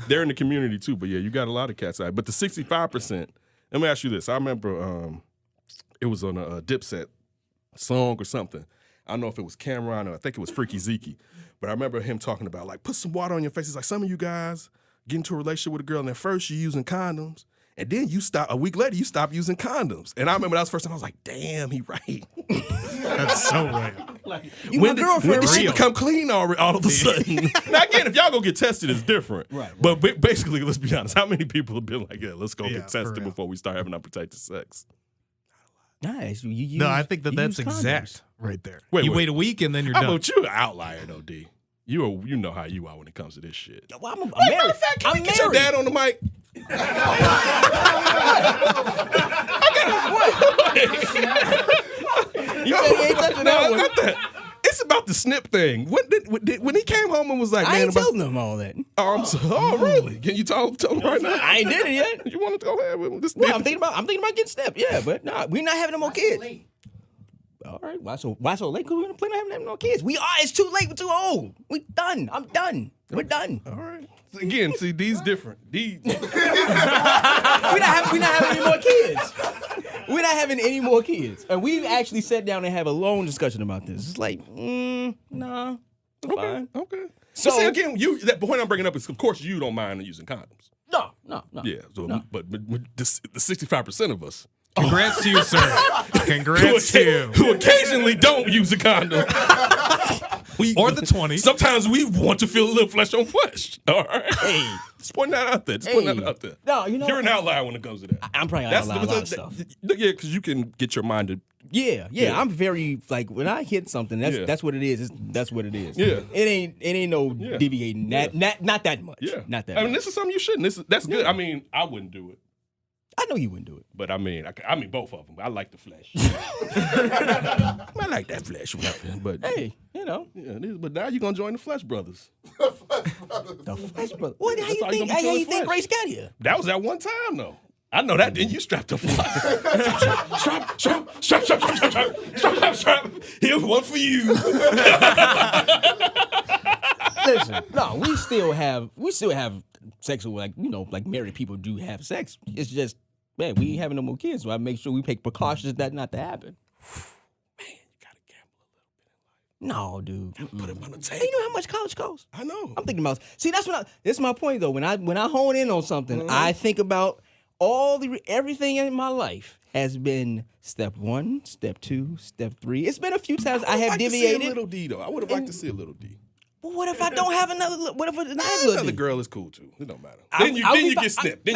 They're in the community too. But yeah, you got a lot of cats out. But the 65%, let me ask you this. I remember it was on a Dipset song or something. I don't know if it was Cameron or I think it was Freaky Zeke. But I remember him talking about put some water on your face. He's like, some of you guys get into a relationship with a girl and at first you're using condoms. And then a week later, you stop using condoms. And I remember that was the first time I was like, damn, he right. That's so right. When did she become clean all of a sudden? Now, again, if y'all go get tested, it's different. Right. But basically, let's be honest. How many people have been like, let's go get tested before we start having unprotected sex? Nice. No, I think that's exact right there. Wait, wait a week and then you're How done. about you, an outlier, though, D? You know how you are when it comes to this shit. Well, I'm matter married. of fact, can we get your dad on the mic? Not that. It's about the snip thing. When he came home and was like, I man, ain't telling them all that. Oh, really? Can you tell him right now? I ain't did it yet. You want to go ahead with this? Well, I'm thinking about getting snipped. Yeah, but we're not having no more kids. All right. Why so late? Because we're gonna plan on having no kids. It's too late. We're too old. We done. I'm done. We're done. All right. Again, see, these different. We're not having any more kids. We're not having any more kids. And we've actually sat down and have a long discussion about this. It's like, nah, we're fine. Okay. So see, again, the point I'm bringing up is, of course, you don't mind using condoms. No. Yeah, so, but the 65% of us. Congrats to you, sir. Congrats to you. Who occasionally don't use a condom. Or the 20. Sometimes we want to feel a little flesh on flesh. All right. Hey, just point that out there. No, you know, you're an outlier when it comes to that. I'm probably an outlier a lot of stuff. Yeah, because you can get your mind to. Yeah. I'm very like when I hit something. That's what it is. That's what it is. Yeah. It ain't no deviating. Not that much. Yeah. Not that. I mean, much. this is something you shouldn't. That's good. I mean, I wouldn't do it. I know you wouldn't do it. But I mean both of them. I like the flesh. I like that flesh. But hey, you know. Yeah, but now you're gonna join the Flesh Brothers. The Flesh Brothers. What? How you think Grace got here? That was at one time though. I know that. Then you strapped up. Strap. Here's one for you. Listen, no, we still have sex with like married people do have sex. It's just, man, we ain't having no more kids, so I make sure we take precautions that not to happen. Man, you gotta gamble a little bit in life. No, dude. Put it on the table. Hey, you know how much college costs? I know. I'm thinking about. See, that's my point though. When I hone in on something, I think about everything in my life has been step 1, step 2, step 3. It's been a few times I have deviated. To see a little D though. I would have liked to see a little D. But what if I don't have another? What if another girl is cool too? It don't matter. Then you get snipped.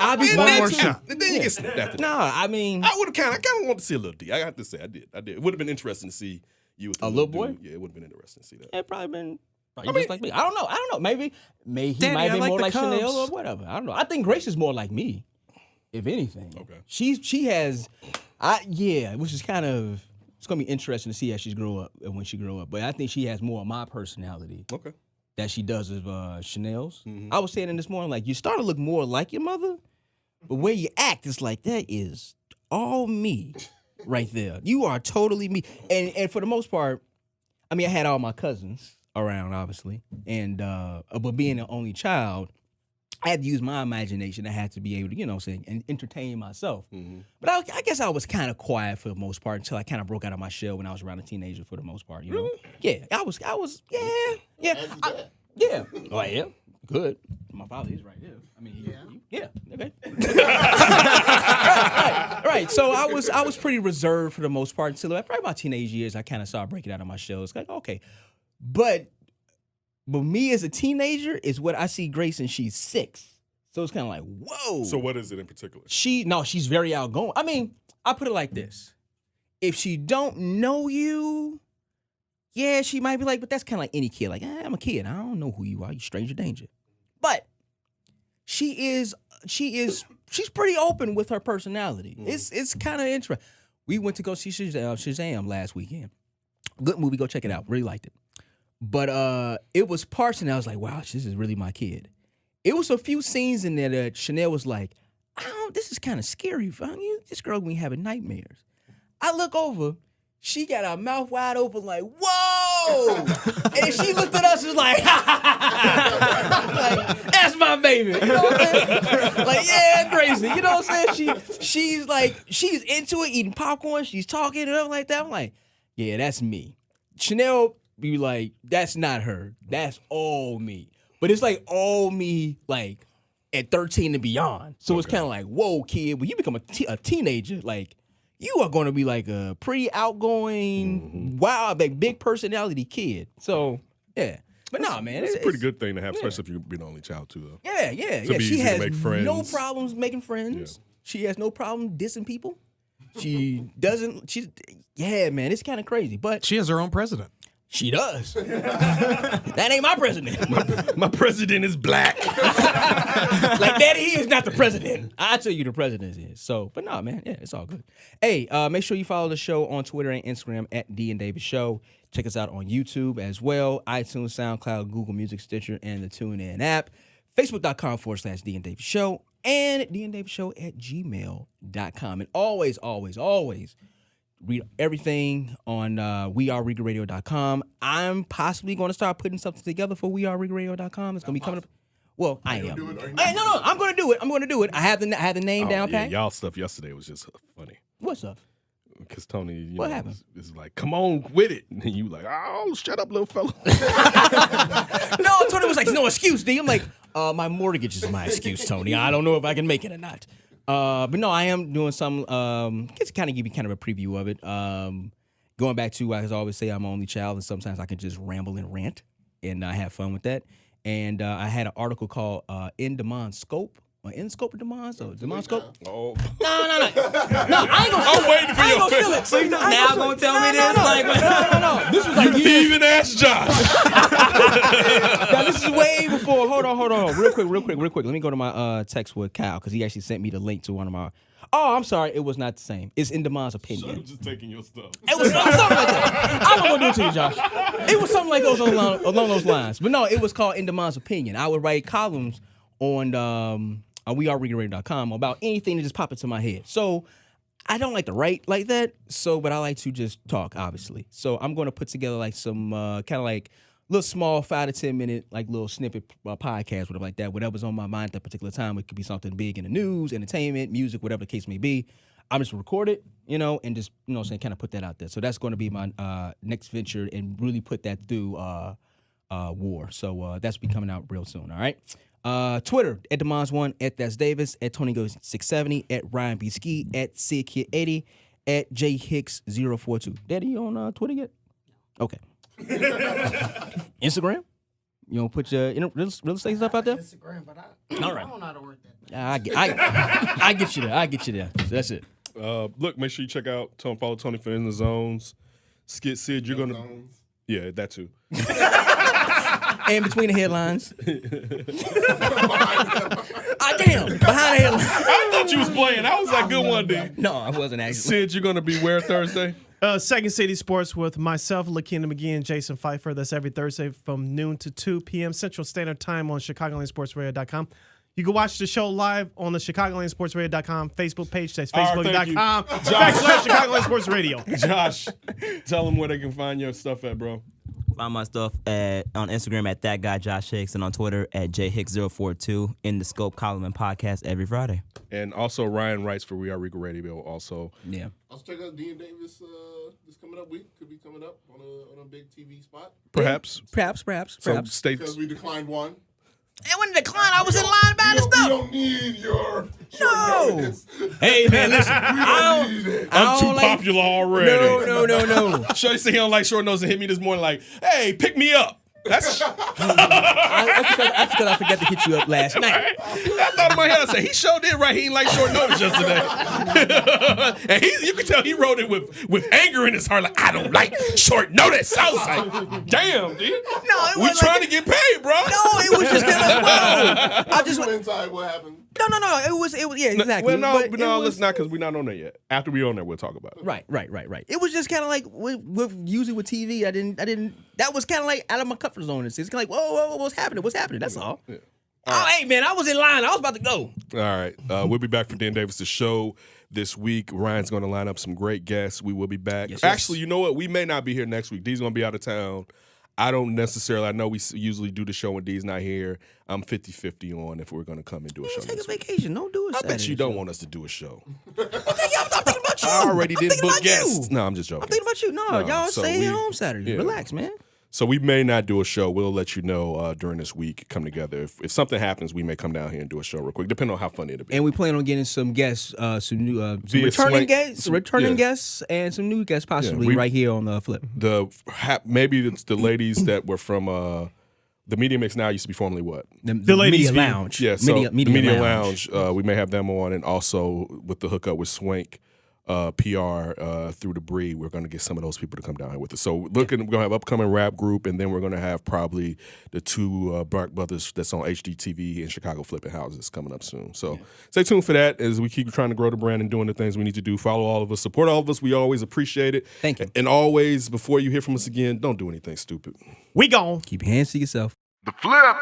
I'll be one more shot. Then you get snipped after that. Nah, I mean, I kind of want to see a little D. I have to say, I did. It would have been interesting to see you with a little boy. Dude. Yeah, it would have been interesting to see that. It probably been just like me. I don't know. Maybe he Daddy, might be like more the like Cubs. Chanel or whatever. I don't know. I think Grace is more like me, if anything. Okay. She has, which is kind of. It's gonna be interesting to see how she's grow up and when she grow up. But I think she has more of my personality. Okay. That she does of Chanel's. Mm-hmm. I was saying this morning, like, you start to look more like your mother, but where you act, it's like that is all me right there. You are totally me. And for the most part, I mean, I had all my cousins around, obviously, and but being the only child, I had to use my imagination. I had to be able to, and entertain myself. Mm-hmm. But I guess I was kind of quiet for the most part until I kind of broke out of my shell when I was around a teenager for the most part, you know? Yeah, I was, yeah. Oh, I am? Good. My father is right here. I mean, yeah, okay. Right. So I was pretty reserved for the most part until probably my teenage years. I kind of started breaking out of my shell. It's like, okay. But me as a teenager is what I see Grace, and she's 6. So it's kind of like, whoa. So what is it in particular? She's very outgoing. I mean, I put it like this. If she don't know you, yeah, she might be like, but that's kind of like any kid. Like, I'm a kid. I don't know who you are. You stranger danger. But she's pretty open with her personality. It's kind of interesting. We went to go see Shazam last weekend. Good movie. Go check it out. Really liked it. But it was parts, and I was like, wow, this is really my kid. It was a few scenes in there that Chanel was like, this is kind of scary. This girl be having nightmares. I look over, she got her mouth wide open like, whoa! And she looked at us and was like, like, that's my baby. You know what I'm saying? Like, yeah, crazy. You know what I'm saying? She's into it, eating popcorn, she's talking and stuff like that. I'm like, yeah, that's me. Chanel be like, that's not her. That's all me. But it's like all me, like, at 13 and beyond. So it's kind of like, whoa, kid, when you become a teenager, like, you are going to be like a pretty outgoing, wild, like, big personality kid. So, yeah. But nah, man. It's a pretty good thing to have, especially if you're being the only child, too, though. Yeah. She has no problems making friends. Yeah. She has no problem dissing people. Yeah, man, it's kind of crazy. But she has her own president. She does. That ain't my president. My president is black. Like, Daddy, he is not the president. I tell you the president is. So, but nah, man, yeah, it's all good. Hey, make sure you follow the show on Twitter and Instagram at D and Davis Show. Check us out on YouTube as well, iTunes, SoundCloud, Google Music, Stitcher, and the TuneIn app. Facebook.com/D and Davis Show and dndavishow@gmail.com. And always, always, always read everything on weareregalradio.com. I'm possibly going to start putting something together for weareregalradio.com. It's going to be coming up. Well, I am. Hey, no, I'm going to do it. I have the name down, yeah, Pat. y'all stuff yesterday was just funny. What stuff? Because Tony, What happened? Is like, come on with it. And you like, oh, shut up, little fella. No, Tony was like, no excuse, D. I'm like, my mortgage is my excuse, Tony. I don't know if I can make it or not. But no, I am doing some, just kind of give you kind of a preview of it. Going back to, I always say I'm an only child, and sometimes I can just ramble and rant, and I have fun with that. And I had an article called In Demond's Scope. Or in scope of Demond's? Or Demond's Scope? Oh. No, I ain't gonna I'm waiting for your feel it. So now I'm gonna tell me this? No. This was like You thieving ass Josh. Now, this is way before. Hold on. Real quick. Let me go to my text with Kyle, because he actually sent me the link to one of my. Oh, I'm sorry. It was not the same. It's In Demond's Opinion. I'm just taking your stuff. It was something like that. I'm not gonna do it to you, Josh. It was something like those along those lines. But no, it was called In Demond's Opinion. I would write columns on wearereaderradio.com about anything that just popped into my head. So I don't like to write like that. But I like to just talk, obviously. So I'm going to put together like some kind of like little small 5 to 10 minute like little snippet podcast, whatever like that. Whatever's on my mind at that particular time. It could be something big in the news, entertainment, music, whatever the case may be. I'm just record it, and just kind of put that out there. So that's going to be my next venture, and really put that through war. So that's be coming out real soon. All right. Twitter at Demons1, at That's Davis, at Tony Goes 670, at Ryan B Ski, at SidKid80, at J Hicks 042. Daddy, you on Twitter yet? Okay. Instagram? You don't put your real estate stuff out there? Instagram, but All right. I don't know how to work that. I get you there. I get you there. So that's it. Look, make sure you check out follow Tony for In the Zones. Skit Sid, you're gonna. Yeah, that too. And between the headlines. Damn, behind the headlines. I thought you was playing. I was like, good one, dude. No, I wasn't actually. Sid, you're gonna be where Thursday? Second City Sports with myself, Lakina McGee, and Jason Pfeiffer. That's every Thursday from noon to 2 p.m. Central Standard Time on ChicagolandSportsRadio.com. You can watch the show live on the ChicagolandSportsRadio.com Facebook page. That's Facebook.com / Chicagoland Sports Radio. Josh, tell them where they can find your stuff at, bro. Find my stuff on Instagram at That Guy Josh Hicks, and on Twitter at JHicks042. In the Scope column and podcast every Friday. And also Ryan writes for We Are Regal Radio. Also, yeah. Also check out Dean Davis this coming up week. Could be coming up on a big TV spot. Perhaps. So stay. Because we declined one. It wasn't a decline. I was in line about the stuff. You don't need your No. Hey, man, listen. I'm too popular already. No. Shorty said he don't like short nose and hit me this morning like, hey, pick me up. That's because I forgot to hit you up last night. I thought in my head, I said, he sure did right. He ain't like short notice yesterday. And you can tell he wrote it with anger in his heart, like, I don't like short notice. I was like, damn, dude. No, we trying to get paid, bro. No, it was just kind of, whoa. I just went inside what happened. No. It was yeah, exactly. Well, no, let's not, because we're not on there yet. After we on there, we'll talk about it. Right. It was just kind of like usually with TV, I didn't. That was kind of like out of my comfort zone. It's kind of like, whoa, what's happening? That's all. Yeah. Hey, man, I was in line. I was about to go. All right. We'll be back for Dan Davis' show this week. Ryan's going to line up some great guests. We will be back. Yes. Actually, you know what? We may not be here next week. D's going to be out of town. I don't necessarily. I know we usually do the show when D's not here. I'm 50-50 on if we're going to come and do a show. Take a vacation. Don't do it. I bet you don't want us to do a show. I'm thinking about you. I already didn't book guests. No, I'm just joking. I'm thinking about you. No, y'all stay home Saturday. Yeah. Relax, man. So we may not do a show. We'll let you know during this week. Come together. If something happens, we may come down here and do a show real quick, depending on how funny it'll be. And we plan on getting some guests, some new, some returning guests, and some new guests possibly right here on the Flip. Maybe it's the ladies that were from the Media Mix now used to be formerly what? The Ladies Media Lounge. Yeah, so Media Media Lounge. We may have them on, and also with the hookup with Swank. PR through the Breed, we're going to get some of those people to come down here with us. So we're going to have upcoming rap group, and then we're going to have probably the two Bark brothers that's on HGTV in Chicago flipping houses coming up soon. So stay tuned for that as we keep trying to grow the brand and doing the things we need to do. Follow all of us, support all of us. We always appreciate it. Thank you. And always, before you hear from us again, don't do anything stupid. We gone. Keep your hands to yourself. The Flip.